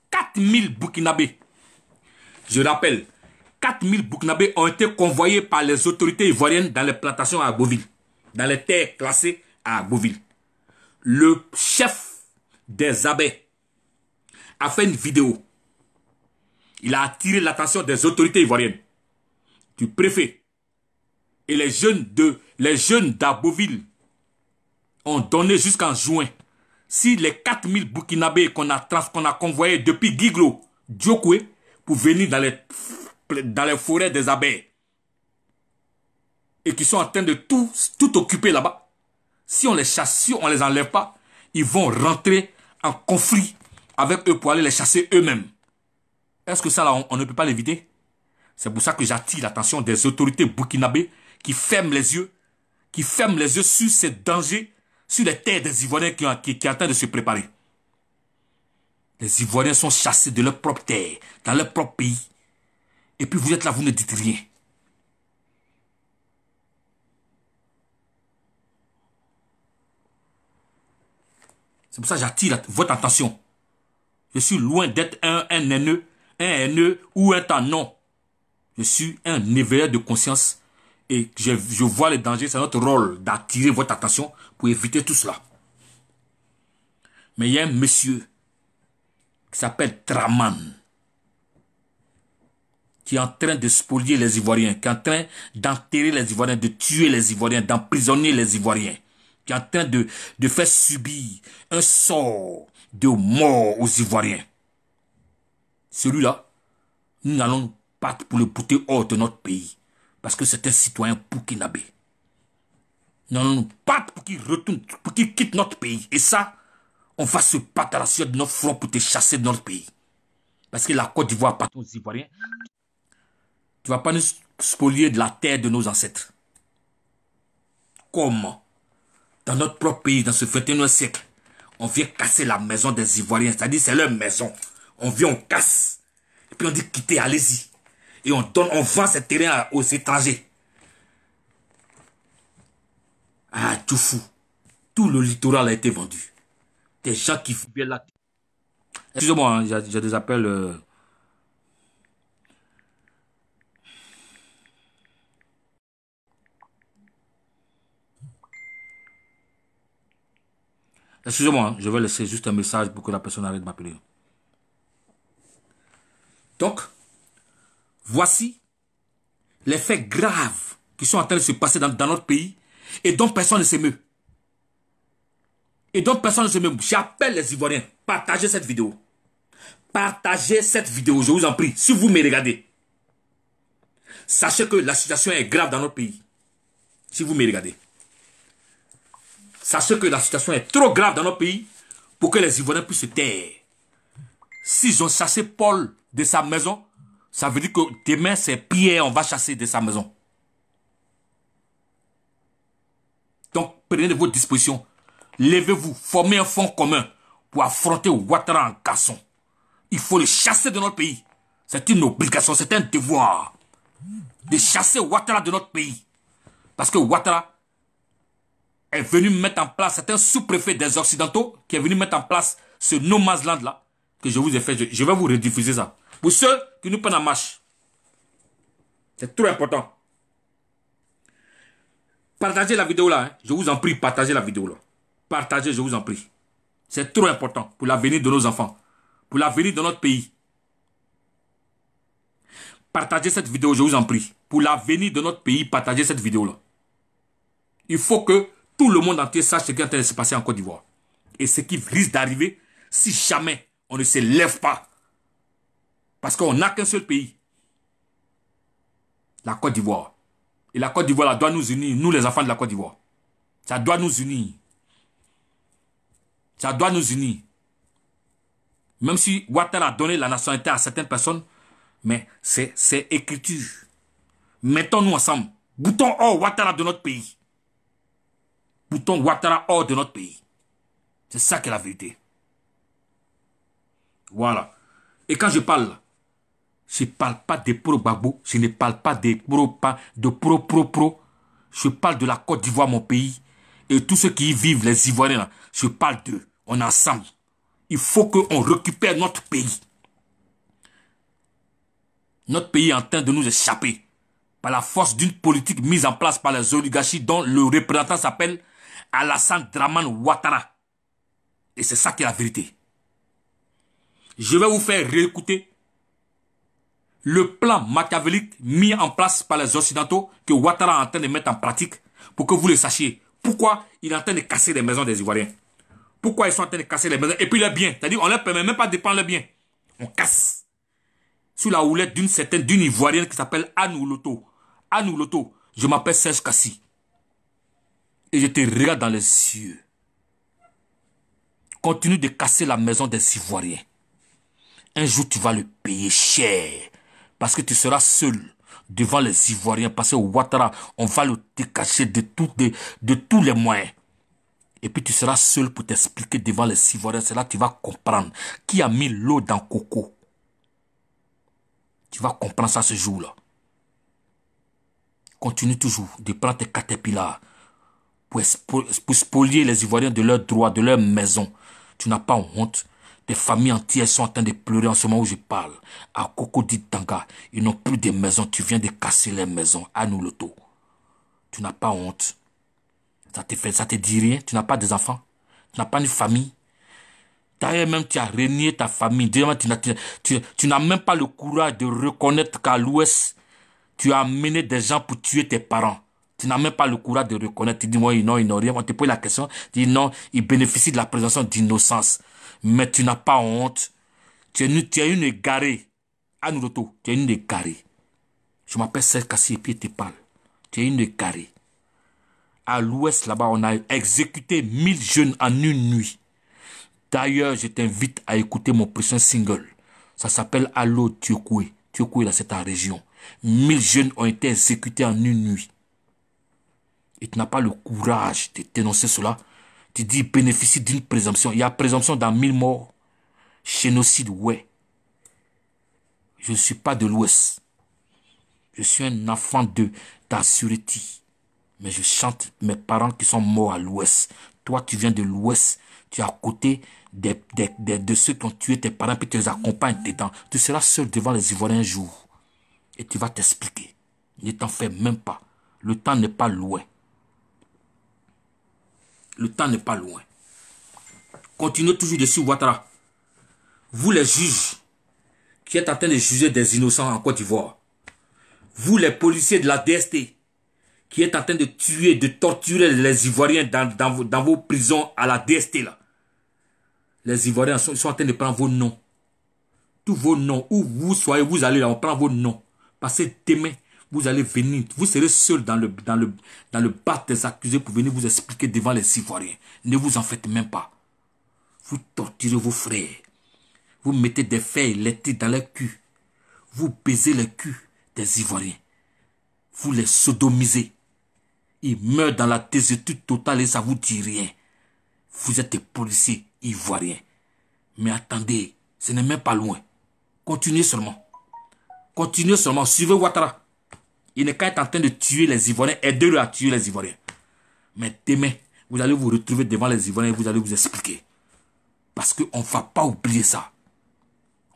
4000 Burkinabés. Je rappelle, 4000 Burkinabés ont été convoyés par les autorités ivoiriennes dans les plantations à Agboville. Dans les terres classées à Agboville. Le chef des abbés a fait une vidéo. Il a attiré l'attention des autorités ivoiriennes, du préfet. Et les jeunes d'Agboville ont donné jusqu'en juin. Si les 4000 Burkinabés qu'on a convoyés depuis Guiglo, Diokwe, pour venir dans les forêts des abeilles, et qui sont en train de tout occuper là-bas, si on les chasse, si on les enlève pas, ils vont rentrer en conflit avec eux pour aller les chasser eux-mêmes. Est-ce que ça, là, on ne peut pas l'éviter? C'est pour ça que j'attire l'attention des autorités burkinabées qui ferment les yeux sur ces dangers, sur les terres des Ivoiriens qui sont en train de se préparer. Les Ivoiriens sont chassés de leur propre terre, dans leur propre pays. Et puis vous êtes là, vous ne dites rien. C'est pour ça que j'attire votre attention. Je suis loin d'être un haineux ou un temps non. Je suis un éveilleur de conscience et je vois les dangers. C'est notre rôle d'attirer votre attention pour éviter tout cela. Mais il y a un monsieur qui s'appelle Draman qui est en train de spolier les Ivoiriens, qui est en train d'enterrer les Ivoiriens, de tuer les Ivoiriens, d'emprisonner les Ivoiriens, qui est en train de faire subir un sort de mort aux Ivoiriens. Celui-là, nous allons battre pour le bouter hors de notre pays. Parce que c'est un citoyen burkinabé. Nous allons nous battre pour qu'il retourne, pour qu'il quitte notre pays. Et ça, on va se battre à la suite de notre front pour te chasser de notre pays. Parce que la Côte d'Ivoire appartient aux Ivoiriens. Tu ne vas pas nous spolier de la terre de nos ancêtres. Comment? Dans notre propre pays, dans ce 21e siècle, on vient casser la maison des Ivoiriens. C'est-à-dire c'est leur maison. On vient, on casse. Et puis on dit quittez, allez-y. Et on vend ces terrains aux étrangers. Ah, tout fou. Tout le littoral a été vendu. Des gens qui viennent là. Excusez-moi, hein, j'ai des appels. Excusez-moi, hein, je vais laisser juste un message pour que la personne arrête de m'appeler. Donc, voici les faits graves qui sont en train de se passer dans notre pays et dont personne ne s'émeut. Et dont personne ne s'émeut. J'appelle les Ivoiriens, partagez cette vidéo. Partagez cette vidéo, je vous en prie, si vous me regardez. Sachez que la situation est grave dans notre pays. Si vous me regardez. Sachez que la situation est trop grave dans notre pays pour que les Ivoiriens puissent se taire. S'ils ont chassé Paul de sa maison, ça veut dire que demain, c'est Pierre, on va chasser de sa maison. Donc, prenez de vos dispositions. Levez-vous, formez un front commun pour affronter Ouattara en garçon. Il faut le chasser de notre pays. C'est une obligation, c'est un devoir de chasser Ouattara de notre pays. Parce que Ouattara est venu mettre en place, c'est un sous-préfet des Occidentaux qui est venu mettre en place ce no man's land là que je vous ai fait. Je vais vous rediffuser ça. Pour ceux qui nous prennent en marche. C'est trop important. Partagez la vidéo là. Hein. Je vous en prie, partagez la vidéo là. Partagez, je vous en prie. C'est trop important pour l'avenir de nos enfants. Pour l'avenir de notre pays. Partagez cette vidéo, je vous en prie. Pour l'avenir de notre pays, partagez cette vidéo là. Il faut que tout le monde entier sache ce qui est en train de se passer en Côte d'Ivoire. Et ce qui risque d'arriver si jamais on ne se lève pas. Parce qu'on n'a qu'un seul pays. La Côte d'Ivoire. Et la Côte d'Ivoire doit nous unir, nous les enfants de la Côte d'Ivoire. Ça doit nous unir. Ça doit nous unir. Même si Ouattara a donné la nationalité à certaines personnes, mais c'est écriture. Mettons-nous ensemble. Boutons hors Ouattara de notre pays. Boutons Ouattara hors de notre pays. C'est ça qui est la vérité. Voilà. Et quand je parle, je ne parle pas des pro-Gbagbo, je ne parle pas des pro. Je parle de la Côte d'Ivoire, mon pays. Et tous ceux qui y vivent, les Ivoiriens, là, je parle d'eux. On est ensemble. Il faut qu'on récupère notre pays. Notre pays est en train de nous échapper par la force d'une politique mise en place par les oligarchies dont le représentant s'appelle Alassane Dramane Ouattara. Et c'est ça qui est la vérité. Je vais vous faire réécouter le plan machiavélique mis en place par les Occidentaux que Ouattara est en train de mettre en pratique pour que vous le sachiez. Pourquoi il est en train de casser les maisons des Ivoiriens? Pourquoi ils sont en train de casser les maisons? Et puis les biens. C'est-à-dire on ne leur permet même pas de prendre les biens. On casse. Sous la houlette d'une Ivoirienne qui s'appelle Anou Loto. Anou Loto, je m'appelle Serge Kassi. Et je te regarde dans les yeux. Continue de casser la maison des Ivoiriens. Un jour, tu vas le payer cher. Parce que tu seras seul devant les Ivoiriens. Parce que Ouattara, on va le décacher de tous les moyens. Et puis tu seras seul pour t'expliquer devant les Ivoiriens. C'est là que tu vas comprendre qui a mis l'eau dans Coco. Tu vas comprendre ça ce jour-là. Continue toujours de prendre tes caterpillars pour spolier les Ivoiriens de leurs droits, de leur maison. Tu n'as pas honte. Des familles entières sont en train de pleurer en ce moment où je parle. À Cocody Tanga, ils n'ont plus de maisons. Tu viens de casser les maisons. À nous le taux. Tu n'as pas honte. Ça te dit rien. Tu n'as pas des enfants. Tu n'as pas une famille. D'ailleurs, même tu as renié ta famille. Tu n'as même pas le courage de reconnaître qu'à l'Ouest, tu as amené des gens pour tuer tes parents. Tu n'as même pas le courage de reconnaître. Tu dis, moi, non, ils n'ont rien. On te pose la question. Tu dis, non, ils bénéficient de la présomption d'innocence. Mais tu n'as pas honte. Tu es une égarée. Anouloto, tu es une égarée. Je m'appelle Serge Kassi et puis tu parles. Tu es une égarée. À l'Ouest, là-bas, on a exécuté 1000 jeunes en une nuit. D'ailleurs, je t'invite à écouter mon prochain single. Ça s'appelle Allo Tiokoué. Tiokoué, là, c'est ta région. 1000 jeunes ont été exécutés en une nuit. Et tu n'as pas le courage de dénoncer cela. Tu dis, bénéficie d'une présomption. Il y a présomption dans 1000 morts. Génocide, ouais. Je ne suis pas de l'Ouest. Je suis un enfant de d'Assuriti. Mais je chante mes parents qui sont morts à l'Ouest. Toi, tu viens de l'Ouest. Tu es à côté de ceux qui ont tué tes parents, puis tu les accompagnes dedans. Tu seras seul devant les Ivoiriens un jour. Et tu vas t'expliquer. Ne t'en fais même pas. Le temps n'est pas loin. Le temps n'est pas loin. Continuez toujours dessus, Ouattara. Vous les juges qui êtes en train de juger des innocents en Côte d'Ivoire. Vous les policiers de la DST qui êtes en train de tuer, de torturer les Ivoiriens dans vos prisons à la DST là. Les Ivoiriens sont en train de prendre vos noms. Tous vos noms. Où vous soyez, vous allez là, on prend vos noms. Parce que demain, vous allez venir. Vous serez seul dans le bar des accusés pour venir vous expliquer devant les Ivoiriens. Ne vous en faites même pas. Vous torturez vos frères. Vous mettez des fers électriques dans leur cul. Vous baisez le cul des Ivoiriens. Vous les sodomisez. Ils meurent dans la désuétude totale et ça vous dit rien. Vous êtes des policiers ivoiriens. Mais attendez, ce n'est même pas loin. Continuez seulement. Continuez seulement. Suivez Ouattara. Il n'est qu'à être en train de tuer les Ivoiriens. Aidez-le à tuer les Ivoiriens. Mais demain, vous allez vous retrouver devant les Ivoiriens et vous allez vous expliquer. Parce qu'on ne va pas oublier ça.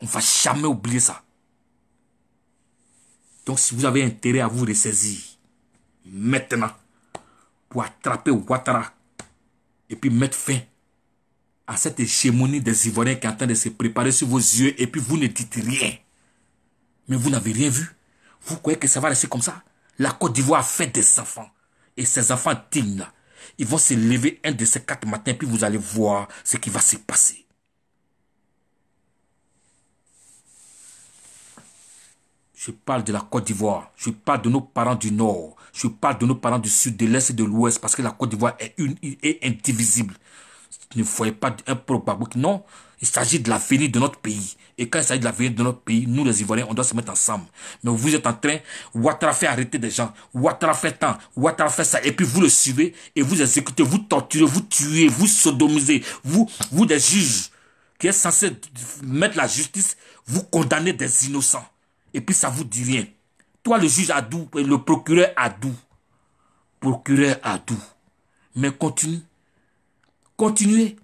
On ne va jamais oublier ça. Donc si vous avez intérêt à vous ressaisir, maintenant, pour attraper Ouattara, et puis mettre fin à cette hégémonie des Ivoiriens qui est en train de se préparer sur vos yeux, et puis vous ne dites rien. Mais vous n'avez rien vu. Vous croyez que ça va rester comme ça? La Côte d'Ivoire a fait des enfants. Et ces enfants dignes là, ils vont se lever un de ces 4 matins, puis vous allez voir ce qui va se passer. Je parle de la Côte d'Ivoire. Je parle de nos parents du Nord. Je parle de nos parents du Sud, de l'Est et de l'Ouest. Parce que la Côte d'Ivoire est une et indivisible. Ne voyez pas un propagande. Non, il s'agit de l'avenir de notre pays. Et quand il s'agit de l'avenir de notre pays, nous les Ivoiriens, on doit se mettre ensemble. Mais vous êtes en train, Ouattara fait arrêter des gens. Ouattara fait tant. Ouattara fait ça. Et puis vous le suivez et vous exécutez, vous torturez, vous tuez, vous sodomisez. Vous des juges qui êtes censés mettre la justice, vous condamnez des innocents. Et puis ça vous dit rien. Toi le juge Adou, le procureur Adou. Procureur Adou. Mais continue. Continuez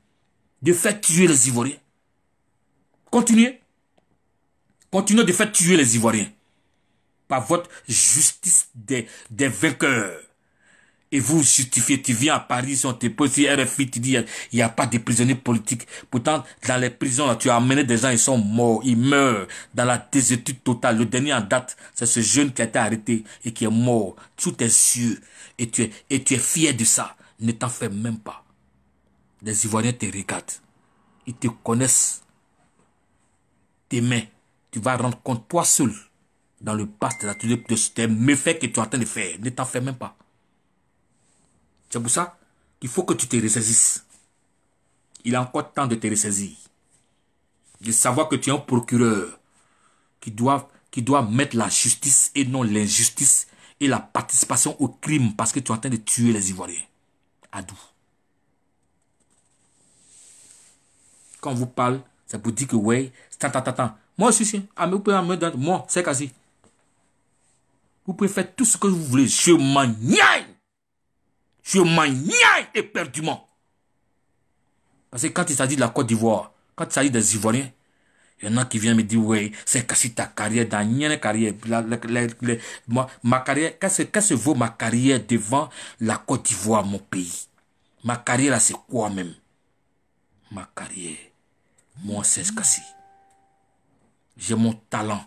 de faire tuer les Ivoiriens. Continuez. Continuez de faire tuer les Ivoiriens. Par votre justice des vainqueurs. Et vous justifiez, tu viens à Paris, si on te pose sur RFI, tu dis, il n'y a pas de prisonniers politiques. Pourtant, dans les prisons, là, tu as amené des gens, ils sont morts, ils meurent dans la désuétude totale. Le dernier en date, c'est ce jeune qui a été arrêté et qui est mort sous tes yeux. Et tu es fier de ça. Ne t'en fais même pas. Les Ivoiriens te regardent. Ils te connaissent. Demain, tu vas rendre compte, toi seul, dans le past de tes méfaits que tu es en train de faire. Ne t'en fais même pas. C'est pour ça qu'il faut que tu te ressaisisses. Il a encore temps de te ressaisir. De savoir que tu es un procureur qui doit mettre la justice et non l'injustice et la participation au crime parce que tu es en train de tuer les Ivoiriens. Adou. Quand on vous parle, ça vous dit que ouais, attends. Moi aussi, moi, c'est quasi. Vous pouvez faire tout ce que vous voulez. Je m'en niaille. Je m'en niaille éperdument. Parce que quand il s'agit de la Côte d'Ivoire, quand il s'agit des Ivoiriens, il y en a qui viennent me dire, ouais, c'est cassé ta carrière dans une carrière. Ma carrière, qu'est-ce que vaut ma carrière devant la Côte d'Ivoire, mon pays? Ma carrière là, c'est quoi même? Ma carrière, moi, c'est cassé. J'ai mon talent.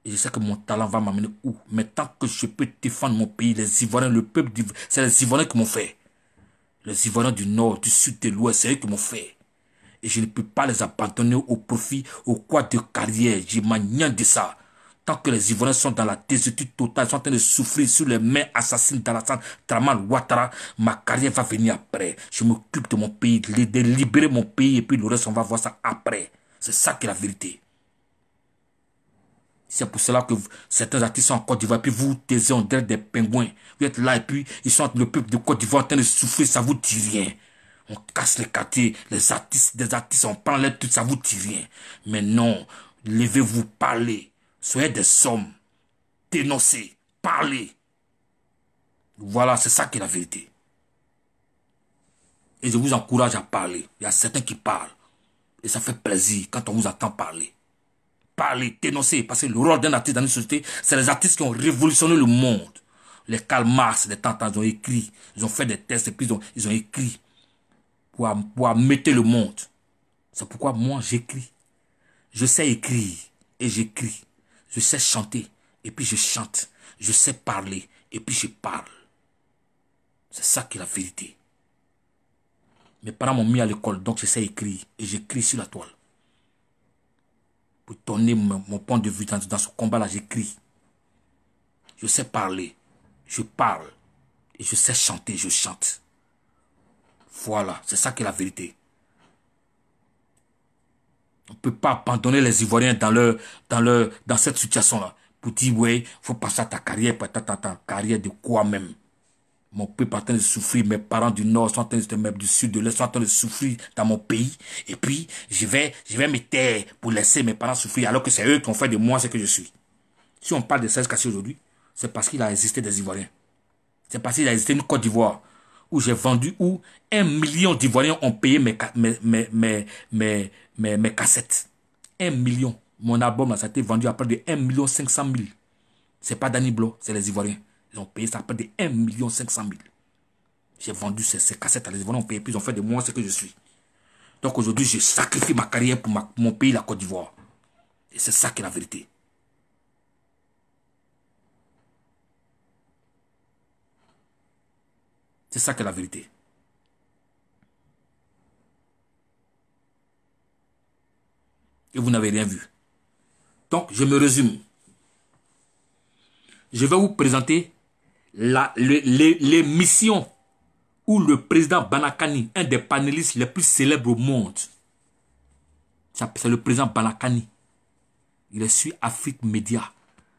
Et je sais que mon talent va m'amener où? Mais tant que je peux défendre mon pays, les Ivoiriens, le peuple, c'est les Ivoiriens qui m'ont fait. Les Ivoiriens du Nord, du Sud, de l'Ouest, c'est eux qui m'ont fait. Et je ne peux pas les abandonner au profit, au quoi de carrière. Je m'en niaque de ça. Tant que les Ivoiriens sont dans la désuétude totale, sont en train de souffrir sous les mains assassines d'Alassane Draman Ouattara, ma carrière va venir après. Je m'occupe de mon pays, de libérer mon pays, et puis le reste, on va voir ça après. C'est ça qui est la vérité. C'est pour cela que certains artistes sont en Côte d'Ivoire, puis vous taisez en direct des pingouins. Vous êtes là et puis ils sont le peuple de Côte d'Ivoire en train de souffrir, ça vous dit rien. On casse les quartiers, des artistes, on prend les trucs, ça vous dit rien. Mais non, levez-vous, parlez. Soyez des hommes. Dénoncez, parlez. Voilà, c'est ça qui est la vérité. Et je vous encourage à parler. Il y a certains qui parlent. Et ça fait plaisir quand on vous entend parler. Parler, dénoncer, parce que le rôle d'un artiste dans une société, c'est les artistes qui ont révolutionné le monde. Les Karl Marx, les Tantans, ils ont écrit, ils ont fait des tests, et puis ils ont écrit pour ameuter le monde. C'est pourquoi moi j'écris. Je sais écrire et j'écris. Je sais chanter et puis je chante. Je sais parler et puis je parle. C'est ça qui est la vérité. Mes parents m'ont mis à l'école, donc je sais écrire et j'écris sur la toile. Pour donner mon point de vue dans ce combat-là, j'écris. Je sais parler, je parle et je sais chanter, je chante. Voilà, c'est ça qui est la vérité. On ne peut pas abandonner les Ivoiriens dans cette situation-là. Pour dire, ouais, il faut passer à ta carrière, ta carrière de quoi même? Mon peuple est en train de souffrir, mes parents du Nord sont en train de souffrir, du Sud, de l'Est sont en train de souffrir dans mon pays. Et puis, je vais me taire pour laisser mes parents souffrir, alors que c'est eux qui ont fait de moi ce que je suis. Si on parle de 16 cassés aujourd'hui, c'est parce qu'il a existé des Ivoiriens. C'est parce qu'il a existé une Côte d'Ivoire, où j'ai vendu, où 1 million d'Ivoiriens ont payé mes cassettes. 1 million. Mon album, là, ça a été vendu à près de 1 500 000. C'est pas Danny Blo, c'est les Ivoiriens. Ils ont payé ça à près de 1 500 000. J'ai vendu ces cassettes à les Ivoiriens, ont payé, puis ils ont fait de moi ce que je suis. Donc aujourd'hui, je sacrifie ma carrière pour mon pays, la Côte d'Ivoire. Et c'est ça qui est la vérité. C'est ça qui est la vérité. Et vous n'avez rien vu. Donc, je me résume. Je vais vous présenter les missions où le président Banakani, un des panélistes les plus célèbres au monde, c'est le président Banakani. Il est sur Afrique Média.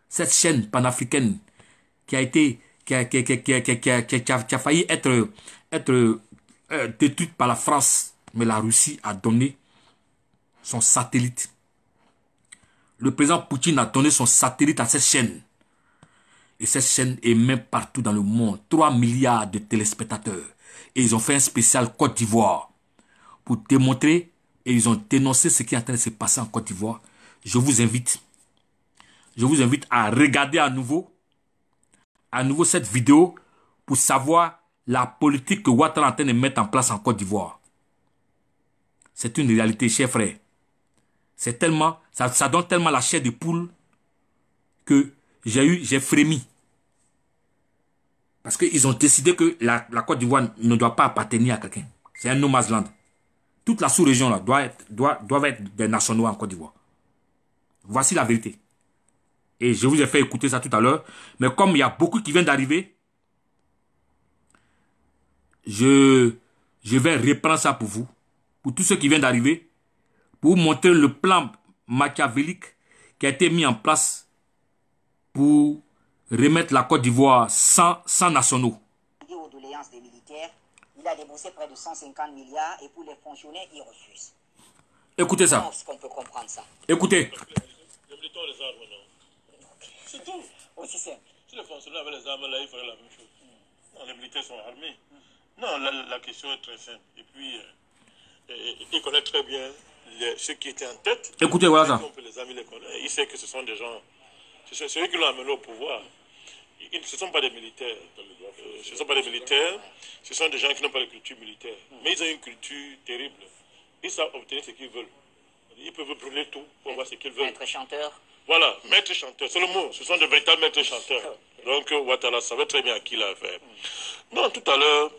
Cette chaîne panafricaine qui a failli être détruite par la France, mais la Russie a donné son satellite. Le président Poutine a donné son satellite à cette chaîne. Et cette chaîne émet partout dans le monde. 3 milliards de téléspectateurs. Et ils ont fait un spécial Côte d'Ivoire pour démontrer, et ils ont dénoncé ce qui est en train de se passer en Côte d'Ivoire. Je vous invite à regarder à nouveau cette vidéo pour savoir la politique que Ouattara est en train de mettre en place en Côte d'Ivoire. C'est une réalité, chers frères. C'est tellement, ça donne tellement la chair de poule que j'ai frémi. Parce qu'ils ont décidé que la Côte d'Ivoire ne doit pas appartenir à quelqu'un. C'est un no man's land. Toute la sous-région là doit être des nationaux en Côte d'Ivoire. Voici la vérité. Et je vous ai fait écouter ça tout à l'heure. Mais comme il y a beaucoup qui viennent d'arriver, je vais reprendre ça pour vous. Pour tous ceux qui viennent d'arriver. Pour vous montrer le plan machiavélique qui a été mis en place pour remettre la Côte d'Ivoire sans nationaux. Aux doléances des militaires, il a déboursé près de 150 milliards et pour les fonctionnaires, il refuse. Écoutez ça. Comment est-ce qu'on peut comprendre ça? Écoutez. Les militaires ont les armes, non? C'est tout. Aussi simple. Si les fonctionnaires avaient les armes, là, ils feraient la même chose. Non, les militaires sont armés. Non, la question est très simple. Et puis, il connaît très bien ceux qui étaient en tête. Écoutez, voilà ça. On peut les amis les connaître. Il sait que ce sont des gens... C'est eux qui l'ont amené au pouvoir. Ce ne sont pas des militaires. Ce ne sont pas des militaires. Ce sont des gens qui n'ont pas de culture militaire. Mais ils ont une culture terrible. Ils savent obtenir ce qu'ils veulent. Ils peuvent brûler tout pour voir ce qu'ils veulent. Maître chanteur. Voilà, maître chanteur, c'est le mot. Ce sont de véritables maîtres chanteurs. Donc, Ouattara savait très bien à qui il a affaire. Non, tout à l'heure,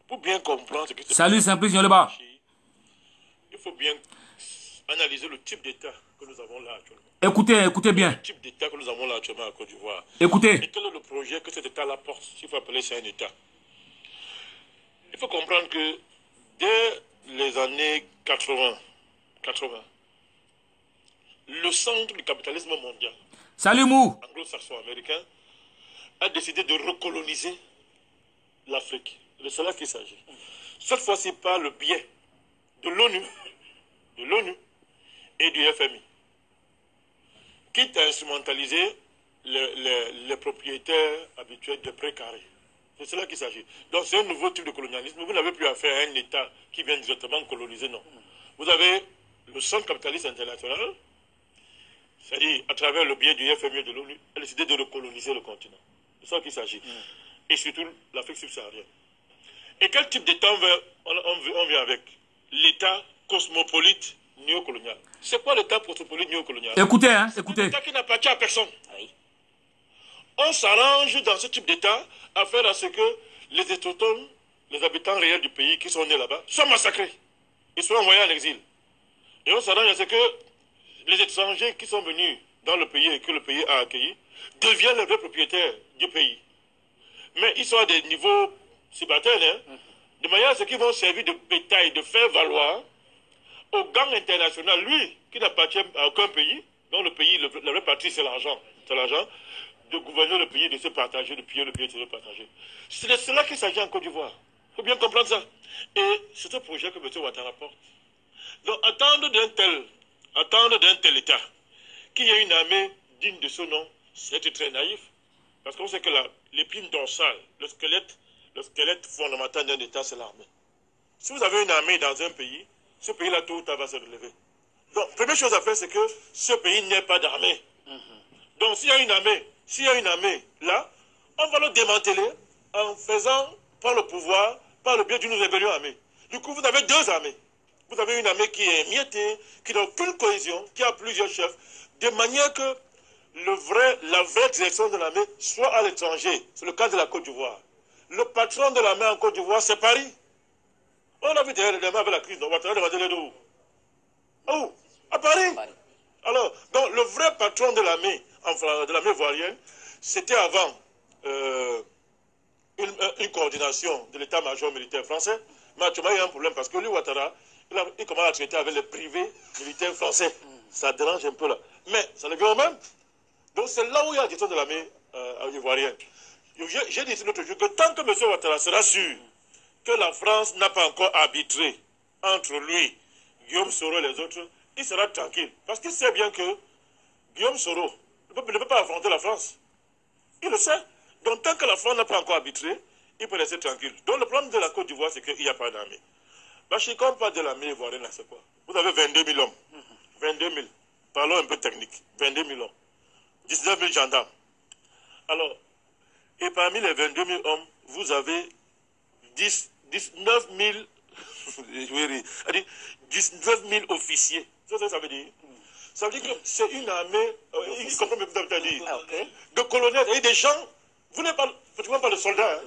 pour bien comprendre ce qui se passe. Salut, Simplice, Yoleba. Il faut bien analyser le type d'État que nous avons là actuellement. Écoutez bien. Le type d'État que nous avons là actuellement à Côte d'Ivoire. Écoutez. Et quel est le projet que cet État-là porte, s'il faut appeler ça un État. Il faut comprendre que dès les années 80, le centre du capitalisme mondial, Salut Mou, anglo-saxon américain, a décidé de recoloniser l'Afrique. C'est de cela qu'il s'agit. Cette fois-ci par le biais de l'ONU et du FMI, quitte à instrumentaliser les propriétaires habituels de prés carrés. C'est cela qu'il s'agit. Donc c'est un nouveau type de colonialisme. Vous n'avez plus affaire à un État qui vient directement coloniser, non. vous avez le Centre capitaliste international, c'est-à-dire à travers le biais du FMI de l'ONU, a décidé de recoloniser le continent. C'est ça qu'il s'agit. Et surtout l'Afrique subsaharienne. Et quel type d'État on vient avec? L'État cosmopolite néocolonial. C'est quoi l'État cosmopolite néocolonial? Écoutez, hein, écoutez. L'État qui n'appartient à personne. Oui. On s'arrange dans ce type d'État à faire à ce que les autochtones, les habitants réels du pays qui sont nés là-bas, soient massacrés. Ils soient envoyés en exil. Et on s'arrange à ce que les étrangers qui sont venus dans le pays et que le pays a accueilli deviennent les vrais propriétaires du pays. Mais ils sont à des niveaux subalternes, hein, de manière à ce qu'ils vont servir de bétail, de faire valoir au gang international, lui, qui n'appartient à aucun pays, dont le pays, la vraie partie, c'est l'argent. C'est l'argent, de gouverner le pays, de se partager, de piller le pays, de se partager. C'est de cela qu'il s'agit en Côte d'Ivoire. Il faut bien comprendre ça. Et c'est un projet que M. Ouattara porte. Donc, attendre d'un tel État qu'il y ait une armée digne de ce nom, c'est très naïf. Parce qu'on sait que l'épine dorsale, le squelette fondamental d'un État, c'est l'armée. Si vous avez une armée dans un pays, ce pays-là, tôt ou tard, va se relever. Donc, première chose à faire, c'est que ce pays n'ait pas d'armée. Donc, s'il y a une armée là, on va le démanteler en faisant, par le pouvoir, par le biais d'une rébellion armée. Du coup, vous avez deux armées. Vous avez une armée qui est émiettée, qui n'a aucune cohésion, qui a plusieurs chefs, de manière que la vraie direction de l'armée soit à l'étranger. C'est le cas de la Côte d'Ivoire. Le patron de l'armée en Côte d'Ivoire, c'est Paris. On a vu derrière avec la crise, on va demander les deux. Où? À Paris. Alors, donc le vrai patron de l'armée ivoirienne, c'était avant une coordination de l'état-major militaire français. Mais actuellement, il y a un problème parce que lui, Ouattara, il commence à traiter avec les privés militaires français. Ça dérange un peu là. Mais ça le vient au même. Donc c'est là où il y a la gestion de l'armée ivoirienne. J'ai dit l'autre jour que tant que M. Ouattara sera sûr que la France n'a pas encore arbitré entre lui, Guillaume Soro et les autres, il sera tranquille. Parce qu'il sait bien que Guillaume Soro ne peut pas affronter la France. Il le sait. Donc tant que la France n'a pas encore arbitré, il peut rester tranquille. Donc le problème de la Côte d'Ivoire, c'est qu'il n'y a pas d'armée. Bachir, quand on parle de l'armée ivoirienne, c'est quoi? Vous avez 22 000 hommes. 22 000. Parlons un peu technique. 22 000 hommes. 19 000 gendarmes. Alors, et parmi les 22 000 hommes, vous avez 19 000 officiers. Ça veut dire? Ça veut dire que c'est une armée, il comprend ce que vous avez dit, de colonels, et des gens, vous n'avez pas de soldats. Hein.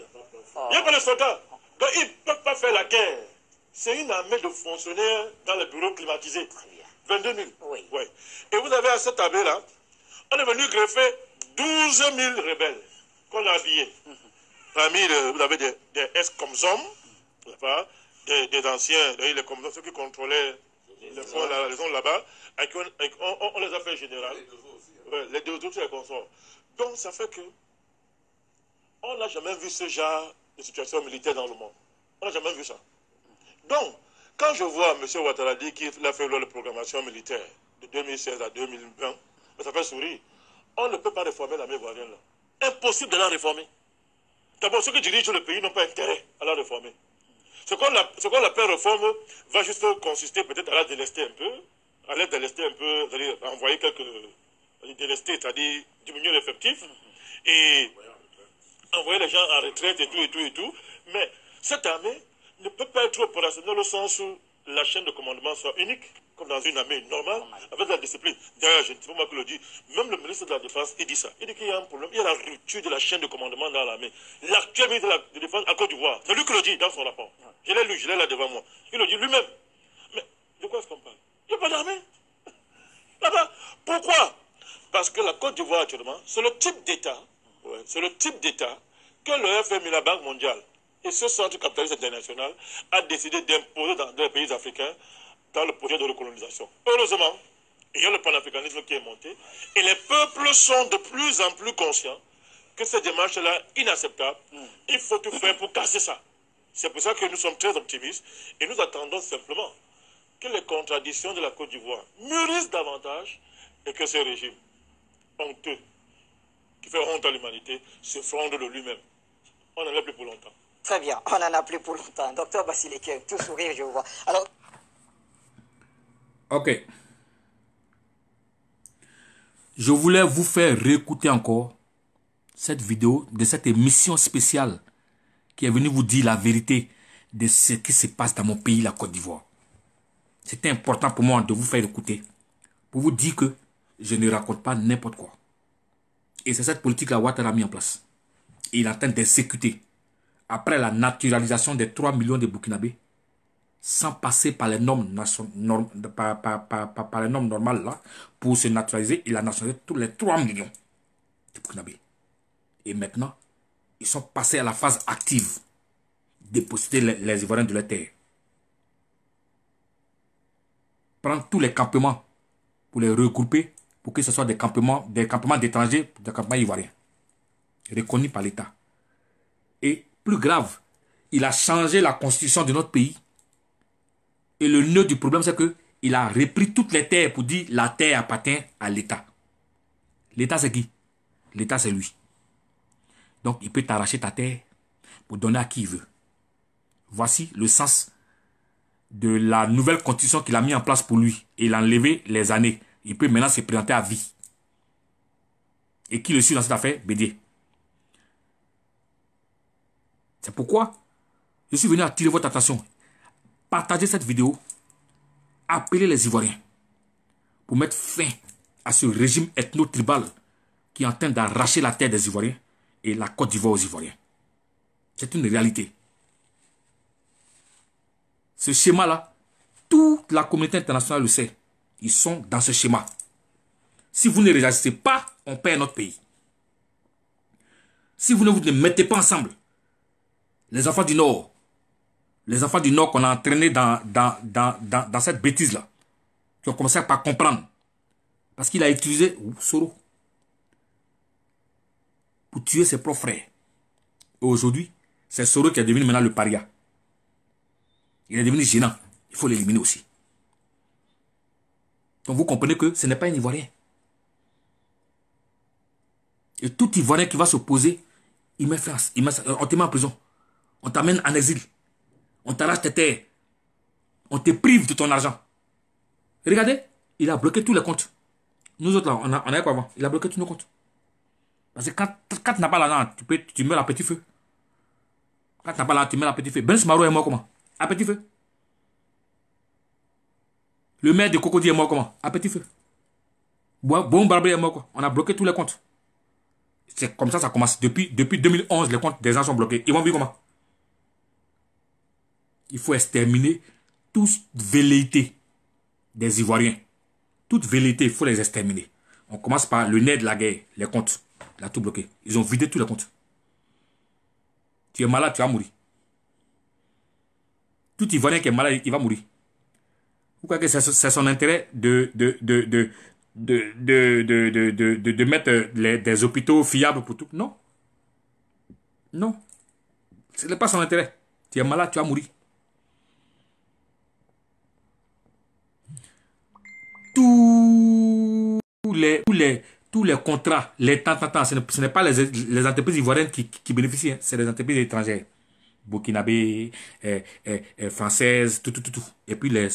Il n'y a pas de soldats. Donc ils ne peuvent pas faire la guerre. C'est une armée de fonctionnaires dans les bureaux climatisés. 22 000. Oui. Ouais. Et vous avez à cette armée-là, on est venu greffer 12 000 rebelles qu'on a habillés. Parmi, vous avez des ex-comsom, des anciens, les comsom, ceux qui contrôlaient les zones là-bas, on les a fait général. Les deux autres, les consorts. Donc ça fait que on n'a jamais vu ce genre de situation militaire dans le monde. On n'a jamais vu ça. Donc, quand je vois M. Ouattara dire qu'il a fait la programmation militaire de 2016 à 2020, ça fait sourire. On ne peut pas réformer l'armée ivoirienne là. Impossible de la réformer. D'abord, ceux qui dirigent le pays n'ont pas intérêt à la réformer. Ce qu'on appelle réforme va juste consister peut-être à la délester un peu, à la délester un peu, c'est-à-dire envoyer quelques délester, c'est-à-dire diminuer l'effectif et envoyer les gens en retraite et tout. Mais cette armée ne peut pas être opérationnelle au sens où la chaîne de commandement soit unique, comme dans une armée normale, avec la discipline. D'ailleurs, je ne sais pas moi qui le dis, même le ministre de la Défense, il dit ça. Il dit qu'il y a un problème, il y a la rupture de la chaîne de commandement dans l'armée. L'actuel ministre de la Défense en Côte d'Ivoire, c'est lui qui le dit dans son rapport. Je l'ai lu, je l'ai là devant moi. Il le dit lui-même. Mais de quoi est-ce qu'on parle? Il n'y a pas d'armée. Là-bas. Pourquoi? Parce que la Côte d'Ivoire actuellement, c'est le type d'État, que le FMI, la Banque mondiale, et ce centre capitaliste international a décidé d'imposer dans les pays africains dans le projet de recolonisation. Heureusement, il y a le panafricanisme qui est monté et les peuples sont de plus en plus conscients que cette démarche-là est inacceptable. Il faut tout faire pour casser ça. C'est pour ça que nous sommes très optimistes et nous attendons simplement que les contradictions de la Côte d'Ivoire mûrissent davantage et que ce régime honteux, qui fait honte à l'humanité, se fronde de lui-même. On n'en a plus pour longtemps. Très bien, on n'en a plus pour longtemps. Docteur Basileke, tout sourire, je vois. Alors... Ok. Je voulais vous faire réécouter encore cette vidéo de cette émission spéciale qui est venue vous dire la vérité de ce qui se passe dans mon pays, la Côte d'Ivoire. C'était important pour moi de vous faire écouter. Pour vous dire que je ne raconte pas n'importe quoi. Et c'est cette politique que Ouattara a mis en place. Et il est en train d'exécuter. Après la naturalisation des 3 millions de Burkinabés, sans passer par les normes, par les normes normales là, pour se naturaliser, il a nationalisé tous les 3 millions de Burkinabés. Et maintenant, ils sont passés à la phase active de posséder les Ivoiriens de la terre. Prendre tous les campements pour les regrouper, pour que ce soit des campements d'étrangers, des campements ivoiriens, reconnus par l'État. Et plus grave, il a changé la constitution de notre pays. Et le nœud du problème, c'est qu'il a repris toutes les terres pour dire la terre appartient à l'État. L'État, c'est qui? L'État, c'est lui. Donc, il peut t'arracher ta terre pour donner à qui il veut. Voici le sens de la nouvelle constitution qu'il a mis en place pour lui. Et il a enlevé les années. Il peut maintenant se présenter à vie. Et qui le suit dans cette affaire? Bédier. C'est pourquoi je suis venu attirer votre attention. Partagez cette vidéo. Appelez les Ivoiriens pour mettre fin à ce régime ethno-tribal qui est en train d'arracher la terre des Ivoiriens et la Côte d'Ivoire aux Ivoiriens. C'est une réalité. Ce schéma-là, toute la communauté internationale le sait. Ils sont dans ce schéma. Si vous ne réagissez pas, on perd notre pays. Si vous ne vous mettez pas ensemble, les enfants du Nord qu'on a entraînés dans cette bêtise-là, qui ont commencé à ne pas comprendre, parce qu'il a utilisé Soro pour tuer ses propres frères. Et aujourd'hui, c'est Soro qui est devenu maintenant le paria. Il est devenu gênant. Il faut l'éliminer aussi. Donc vous comprenez que ce n'est pas un Ivoirien. Et tout Ivoirien qui va s'opposer, on te met en prison. On t'amène en exil. On t'arrache tes terres. On te prive de ton argent. Regardez, il a bloqué tous les comptes. Nous autres là, on a quoi avant? Il a bloqué tous nos comptes. Parce que quand tu n'as pas l'argent, tu meurs à petit feu. Quand tu n'as pas l'argent, tu meurs à petit feu. Ben Smaro est mort comment? À petit feu. Le maire de Cocody est mort comment? À petit feu. Bon Barbier est mort quoi? On a bloqué tous les comptes. C'est comme ça commence. Depuis 2011, les comptes des gens sont bloqués. Ils vont vivre comment? Il faut exterminer toute velléité des Ivoiriens. Toute velléité, il faut les exterminer. On commence par le nez de la guerre, les comptes. Il a tout bloqué. Ils ont vidé tous les comptes. Tu es malade, tu vas mourir. Tout Ivoirien qui est malade, il va mourir. Vous croyez que c'est son intérêt de mettre des hôpitaux fiables pour tout? Non. Non. Ce n'est pas son intérêt. Tu es malade, tu vas mourir. Tous les contrats, les temps, ce n'est pas les entreprises ivoiriennes qui bénéficient, hein, c'est les entreprises étrangères. Burkinabé, françaises, tout. Et puis les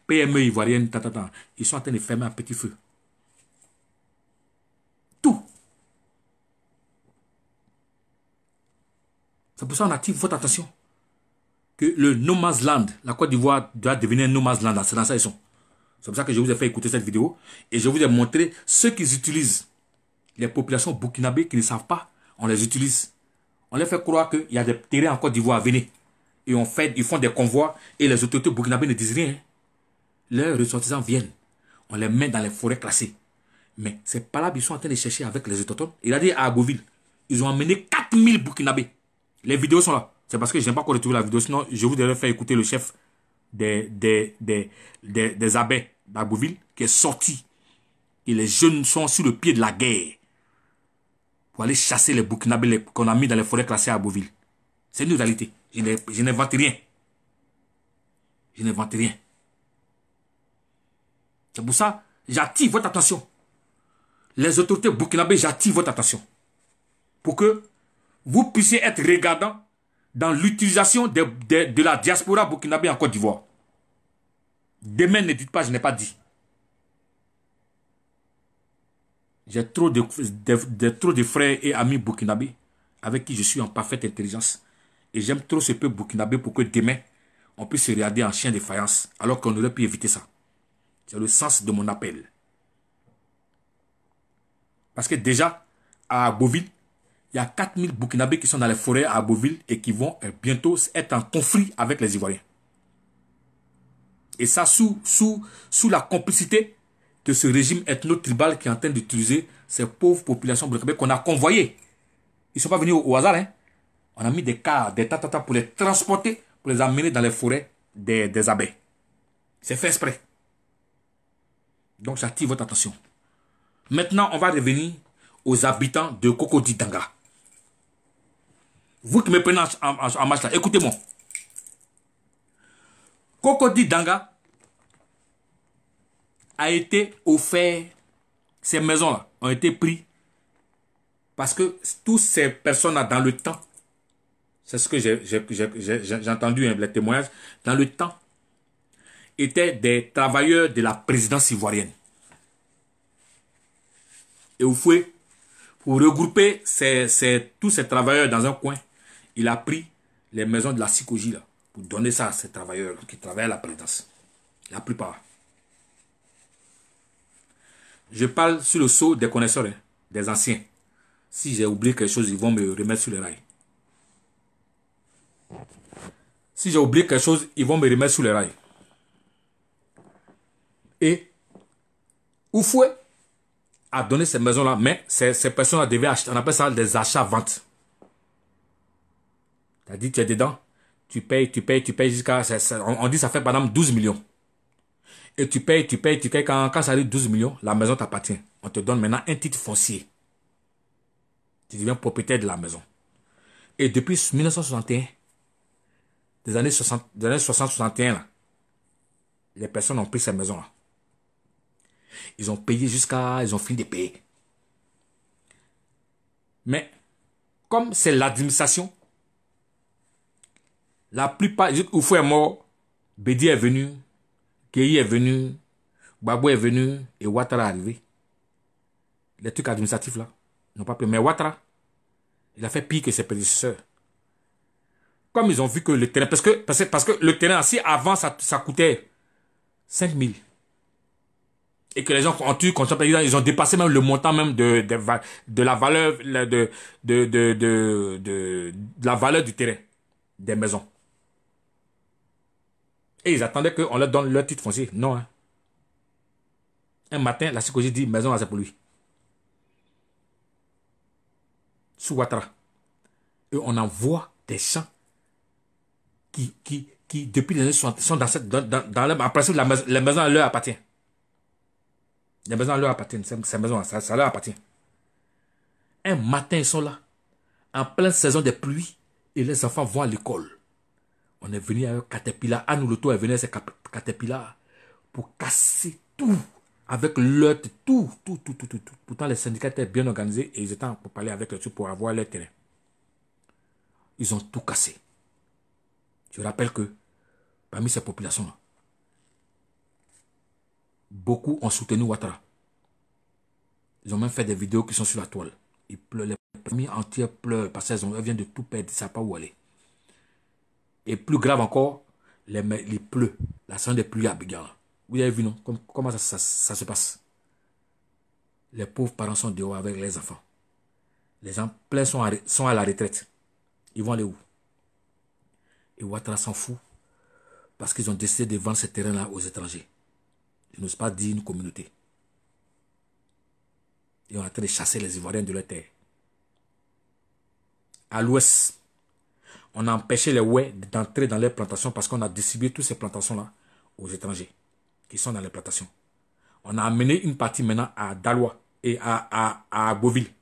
PME ivoiriennes, ils sont en train de fermer un petit feu. Tout. C'est pour ça qu'on attire votre attention. Que le No Man's Land, la Côte d'Ivoire doit devenir un No Man's Land. C'est dans ça ils sont. C'est pour ça que je vous ai fait écouter cette vidéo. Et je vous ai montré ceux qui utilisent. Les populations burkinabées qui ne savent pas, on les utilise. On les fait croire qu'il y a des terrains en Côte d'Ivoire, venez. Et ils font des convois et les autorités burkinabées ne disent rien. Leurs ressortissants viennent. On les met dans les forêts classées. Mais c'est pas là qu'ils sont en train de chercher avec les autochtones. Il a dit à Agoville, ils ont emmené 4000 burkinabés. Les vidéos sont là. C'est parce que je n'ai pas encore retrouvé la vidéo. Sinon, je vous devrais faire écouter le chef des abbés d'Agoville qui est sorti. Et les jeunes sont sur le pied de la guerre. Pour aller chasser les burkinabés qu'on a mis dans les forêts classées à Agoville. C'est une réalité. Je n'invente rien. Je n'invente rien. C'est pour ça, j'attire votre attention. Les autorités burkinabées, j'attire votre attention. Pour que vous puissiez être regardants dans l'utilisation de la diaspora burkinabé en Côte d'Ivoire. Demain, ne dites pas, je n'ai pas dit. J'ai trop de frères et amis burkinabés avec qui je suis en parfaite intelligence. Et j'aime trop ce peuple burkinabé pour que demain, on puisse se regarder en chien de faïence, alors qu'on aurait pu éviter ça. C'est le sens de mon appel. Parce que déjà, à Beauville, il y a 4000 burkinabés qui sont dans les forêts à Beauville et qui vont bientôt être en conflit avec les Ivoiriens. Et ça sous la complicité de ce régime ethno-tribal qui est en train d'utiliser ces pauvres populations burkinabées qu'on a convoyées. Ils ne sont pas venus au hasard. Hein. On a mis des cars, des tatatas pour les transporter, pour les amener dans les forêts des abeilles. C'est fait exprès. Donc j'attire votre attention. Maintenant, on va revenir aux habitants de Cocody Danga. Vous qui me prenez en marche là, écoutez-moi. Cocody Danga a été offert, ces maisons-là ont été prises parce que toutes ces personnes-là dans le temps, c'est ce que j'ai entendu, hein, les témoignages, dans le temps, étaient des travailleurs de la présidence ivoirienne. Et au fouet, pour regrouper tous ces travailleurs dans un coin, il a pris les maisons de la Sikoji là, pour donner ça à ces travailleurs qui travaillent à la présidence. La plupart. Je parle sur le sceau des connaisseurs, hein, des anciens. Si j'ai oublié quelque chose, ils vont me remettre sur les rails. Si j'ai oublié quelque chose, ils vont me remettre sur les rails. Et Oufoué a donné ces maisons-là, mais ces personnes-là devaient acheter, on appelle ça des achats-ventes. C'est-à-dire, tu es dedans, tu payes jusqu'à, on dit ça fait par exemple 12 millions. Et tu payes, quand ça arrive 12 millions, la maison t'appartient. On te donne maintenant un titre foncier. Tu deviens propriétaire de la maison. Et depuis 1961, des années 60-61, les personnes ont pris ces maisons-là. Ils ont payé ils ont fini de payer. Mais, comme c'est l'administration, la plupart, Oufou est mort, Bédi est venu, Gueye est venu, Gbagbo est venu, et Ouattara est arrivé. Les trucs administratifs là, n'ont pas payé. Mais Ouattara, il a fait pire que ses prédécesseurs. Comme ils ont vu que le terrain, parce que le terrain, si avant ça coûtait 5 000, et que les gens ont tué, ils ont dépassé même le montant même de la valeur de la valeur du terrain, des maisons. Et ils attendaient qu'on leur donne leur titre foncier. Non. Hein. Un matin, la Sikoji dit, maison là, c'est pour lui. Sous Ouattara. Et on envoie des gens qui depuis les années 60, sont dans en principe, la maison leur appartient. Les maisons leur appartiennent. Ces maisons, ça leur appartient. Un matin, ils sont là, en pleine saison des pluies, et les enfants vont à l'école. On est venu avec Caterpillar. Annou Loto est venu avec ses Caterpillar pour casser tout. Avec leur tout. Pourtant, les syndicats étaient bien organisés et ils étaient pour parler avec eux pour avoir leur terrain. Ils ont tout cassé. Je rappelle que parmi ces populations-là, beaucoup ont soutenu Ouattara. Ils ont même fait des vidéos qui sont sur la toile. Ils pleurent, les familles entières pleurent parce qu'elles viennent de tout perdre, ils ne savent pas où aller. Et plus grave encore, les pleux, la saison des pluies à Abidjan. Vous avez vu, non? Comment ça se passe? Les pauvres parents sont dehors avec les enfants. Les gens pleins sont à la retraite. Ils vont aller où? Et Ouattara s'en fout parce qu'ils ont décidé de vendre ce terrain-là aux étrangers. Ils n'osent pas dire une communauté. Ils sont en train de chasser les Ivoiriens de leur terre. À l'ouest, on a empêché les Ouais d'entrer dans les plantations parce qu'on a distribué toutes ces plantations-là aux étrangers qui sont dans les plantations. On a amené une partie maintenant à Daloa et à Beauville.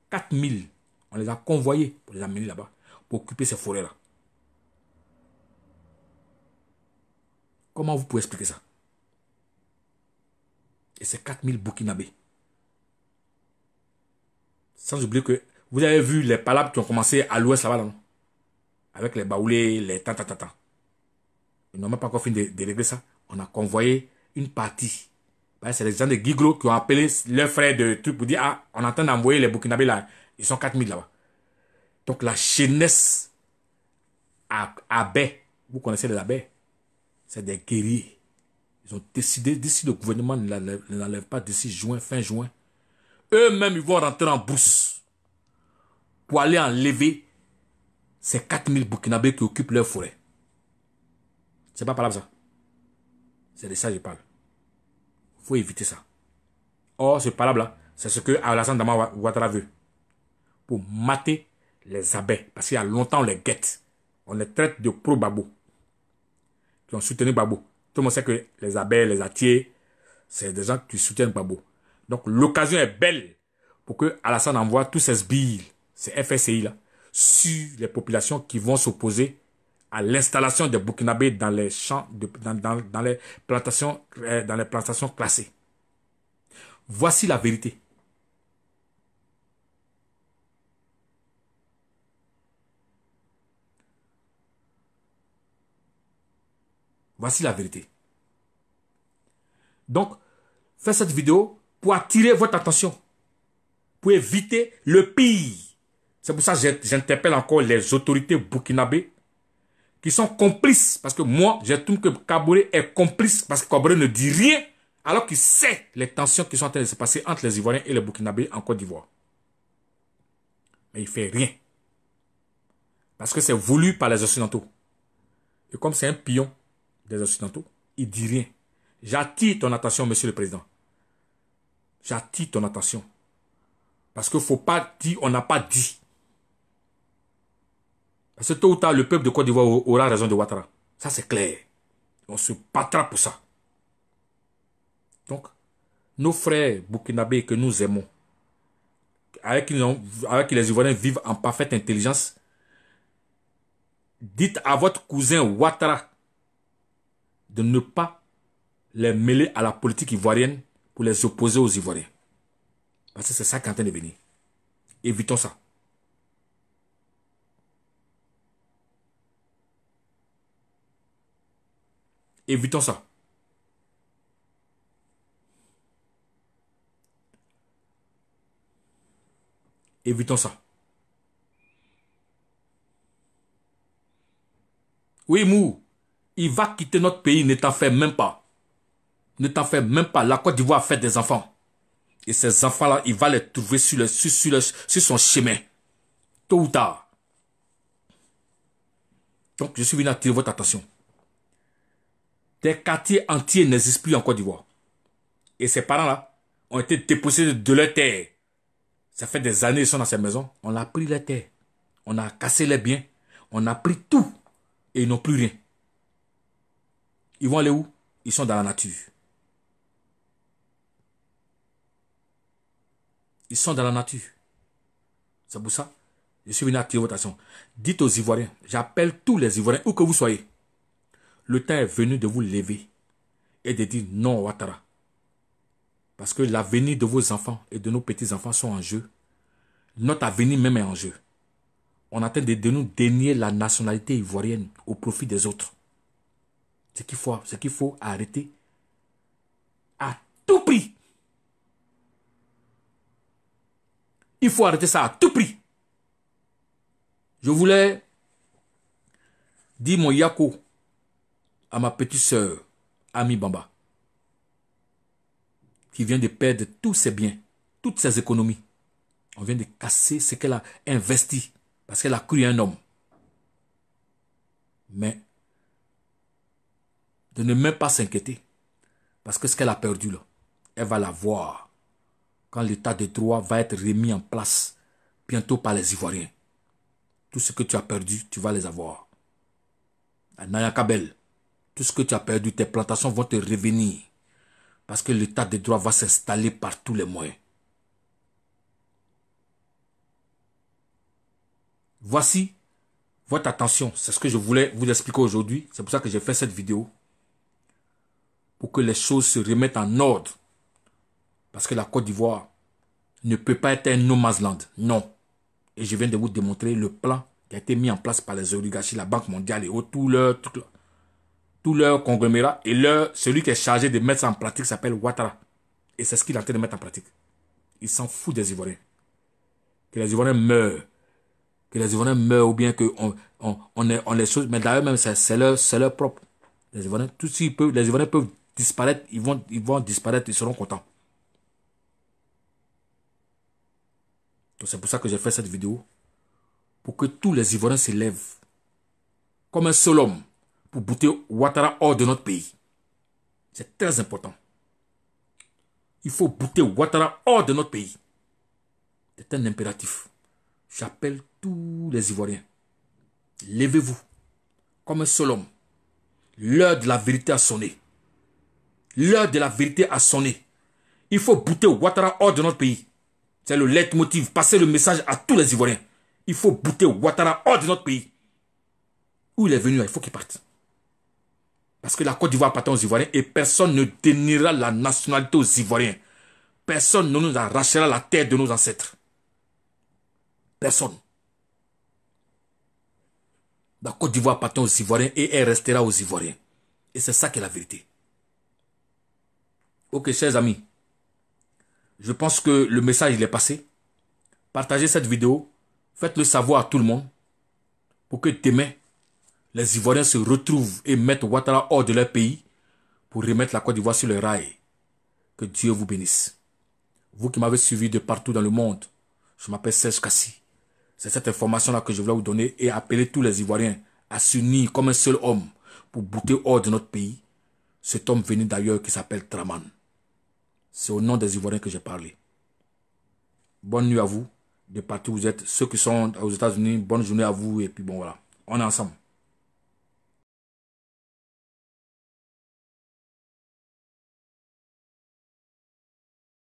4000. On les a convoyés pour les amener là-bas, pour occuper ces forêts-là. Comment vous pouvez expliquer ça? Et c'est 4000 Burkinabés. Sans oublier que vous avez vu les palabres qui ont commencé à l'ouest là-bas, non? Avec les baoulés, les ta. Ils n'ont même pas encore fini de régler ça. on a convoyé une partie. C'est les gens de Guiglo qui ont appelé leurs frères de trucs pour dire, ah, on est en train d'envoyer les Burkinabés là. Ils sont 4000 là-bas. Donc la jeunesse à Baie, vous connaissez les abeilles, c'est des guerriers. Ils ont décidé, d'ici le gouvernement ne l'enlève pas, d'ici juin, fin juin, eux-mêmes ils vont rentrer en brousse pour aller enlever ces 4000 Burkinabés qui occupent leur forêt. C'est pas par là ça. C'est de ça que je parle. Il faut éviter ça. Or, ce palabre-là, c'est ce que Alassane Dramane Ouattara veut. Pour mater les abeilles. Parce qu'il y a longtemps, on les guette. On les traite de pro-Babo. Qui ont soutenu Babo. Tout le monde sait que les abeilles, les atiers, c'est des gens qui soutiennent Babo. Donc, l'occasion est belle pour que Alassane envoie tous ces sbires, ces FSI-là, sur les populations qui vont s'opposer à l'installation des Burkinabés dans les champs, dans les plantations classées. Voici la vérité. Voici la vérité. Donc, faites cette vidéo pour attirer votre attention, pour éviter le pire. C'est pour ça que j'interpelle encore les autorités burkinabées qui sont complices. Parce que moi, j'estime que Kaboré est complice parce que Kaboré ne dit rien alors qu'il sait les tensions qui sont en train de se passer entre les Ivoiriens et les Burkinabés en Côte d'Ivoire. Mais il ne fait rien. Parce que c'est voulu par les Occidentaux. Et comme c'est un pion des Occidentaux, il ne dit rien. J'attire ton attention, Monsieur le Président. J'attire ton attention. Parce qu'il ne faut pas dire, on n'a pas dit. Parce que tôt ou tard, le peuple de Côte d'Ivoire aura raison de Ouattara. Ça, c'est clair. On se battra pour ça. Donc, nos frères burkinabés que nous aimons, avec qui les Ivoiriens vivent en parfaite intelligence, dites à votre cousin Ouattara de ne pas les mêler à la politique ivoirienne pour les opposer aux Ivoiriens. Parce que c'est ça qui est en train de venir. Évitons ça. Évitons ça. Évitons ça. Oui, Mou, il va quitter notre pays, ne t'en fais même pas. Ne t'en fais même pas. La Côte d'Ivoire a fait des enfants. Et ces enfants-là, il va les trouver sur son chemin. Tôt ou tard. Donc, je suis venu attirer votre attention. Des quartiers entiers n'existent plus en Côte d'Ivoire. Et ces parents-là ont été déposés de leur terre. Ça fait des années qu'ils sont dans ces maisons. On a pris les terres. On a cassé les biens. On a pris tout. Et ils n'ont plus rien. Ils vont aller où? Ils sont dans la nature. Ils sont dans la nature. C'est pour ça. Je suis venu attirer votre attention. Dites aux Ivoiriens, j'appelle tous les Ivoiriens, où que vous soyez. Le temps est venu de vous lever et de dire non Ouattara. Parce que l'avenir de vos enfants et de nos petits-enfants sont en jeu. Notre avenir même est en jeu. On attend de nous dénier la nationalité ivoirienne au profit des autres. Ce qu'il faut arrêter à tout prix. Il faut arrêter ça à tout prix. Je voulais dire mon yako à ma petite sœur, Ami Bamba, qui vient de perdre tous ses biens, toutes ses économies. On vient de casser ce qu'elle a investi parce qu'elle a cru un homme. Mais de ne même pas s'inquiéter parce que ce qu'elle a perdu là, elle va l'avoir quand l'état de droit va être remis en place bientôt par les Ivoiriens. Tout ce que tu as perdu, tu vas les avoir. À Naya Kabel, tout ce que tu as perdu, tes plantations vont te revenir. Parce que l'état de droit va s'installer par tous les moyens. Voici votre attention. C'est ce que je voulais vous expliquer aujourd'hui. C'est pour ça que j'ai fait cette vidéo. Pour que les choses se remettent en ordre. Parce que la Côte d'Ivoire ne peut pas être un no man's land. Non. Et je viens de vous démontrer le plan qui a été mis en place par les oligarchies, la Banque mondiale et tout tout leur conglomérat, et celui qui est chargé de mettre ça en pratique s'appelle Ouattara. Et c'est ce qu'il est en train de mettre en pratique. Il s'en fout des Ivoiriens. Que les Ivoiriens meurent. Que les Ivoiriens meurent ou bien qu'on on les choses. Mais d'ailleurs même c'est leur propre. Les Ivoiriens, les Ivoiriens peuvent disparaître. Ils vont disparaître, ils seront contents. Donc c'est pour ça que j'ai fait cette vidéo. Pour que tous les Ivoiriens se lèvent. Comme un seul homme. Pour bouter Ouattara hors de notre pays. C'est très important. Il faut bouter Ouattara hors de notre pays. C'est un impératif. J'appelle tous les Ivoiriens. Levez-vous. Comme un seul homme. L'heure de la vérité a sonné. L'heure de la vérité a sonné. Il faut bouter Ouattara hors de notre pays. C'est le leitmotiv. Passez le message à tous les Ivoiriens. Il faut bouter Ouattara hors de notre pays. Où il est venu, il faut qu'il parte. Parce que la Côte d'Ivoire appartient aux Ivoiriens et personne ne déniera la nationalité aux Ivoiriens. Personne ne nous arrachera la terre de nos ancêtres. Personne. La Côte d'Ivoire appartient aux Ivoiriens et elle restera aux Ivoiriens. Et c'est ça qui est la vérité. Ok, chers amis. Je pense que le message il est passé. Partagez cette vidéo. Faites-le savoir à tout le monde. Pour que demain, les Ivoiriens se retrouvent et mettent Ouattara hors de leur pays pour remettre la Côte d'Ivoire sur le rail. Que Dieu vous bénisse. Vous qui m'avez suivi de partout dans le monde, je m'appelle Serge Kassi. C'est cette information-là que je voulais vous donner et appeler tous les Ivoiriens à s'unir comme un seul homme pour bouter hors de notre pays cet homme venu d'ailleurs qui s'appelle Traman. C'est au nom des Ivoiriens que j'ai parlé. Bonne nuit à vous, de partout où vous êtes. Ceux qui sont aux États-Unis, bonne journée à vous et puis bon voilà, on est ensemble.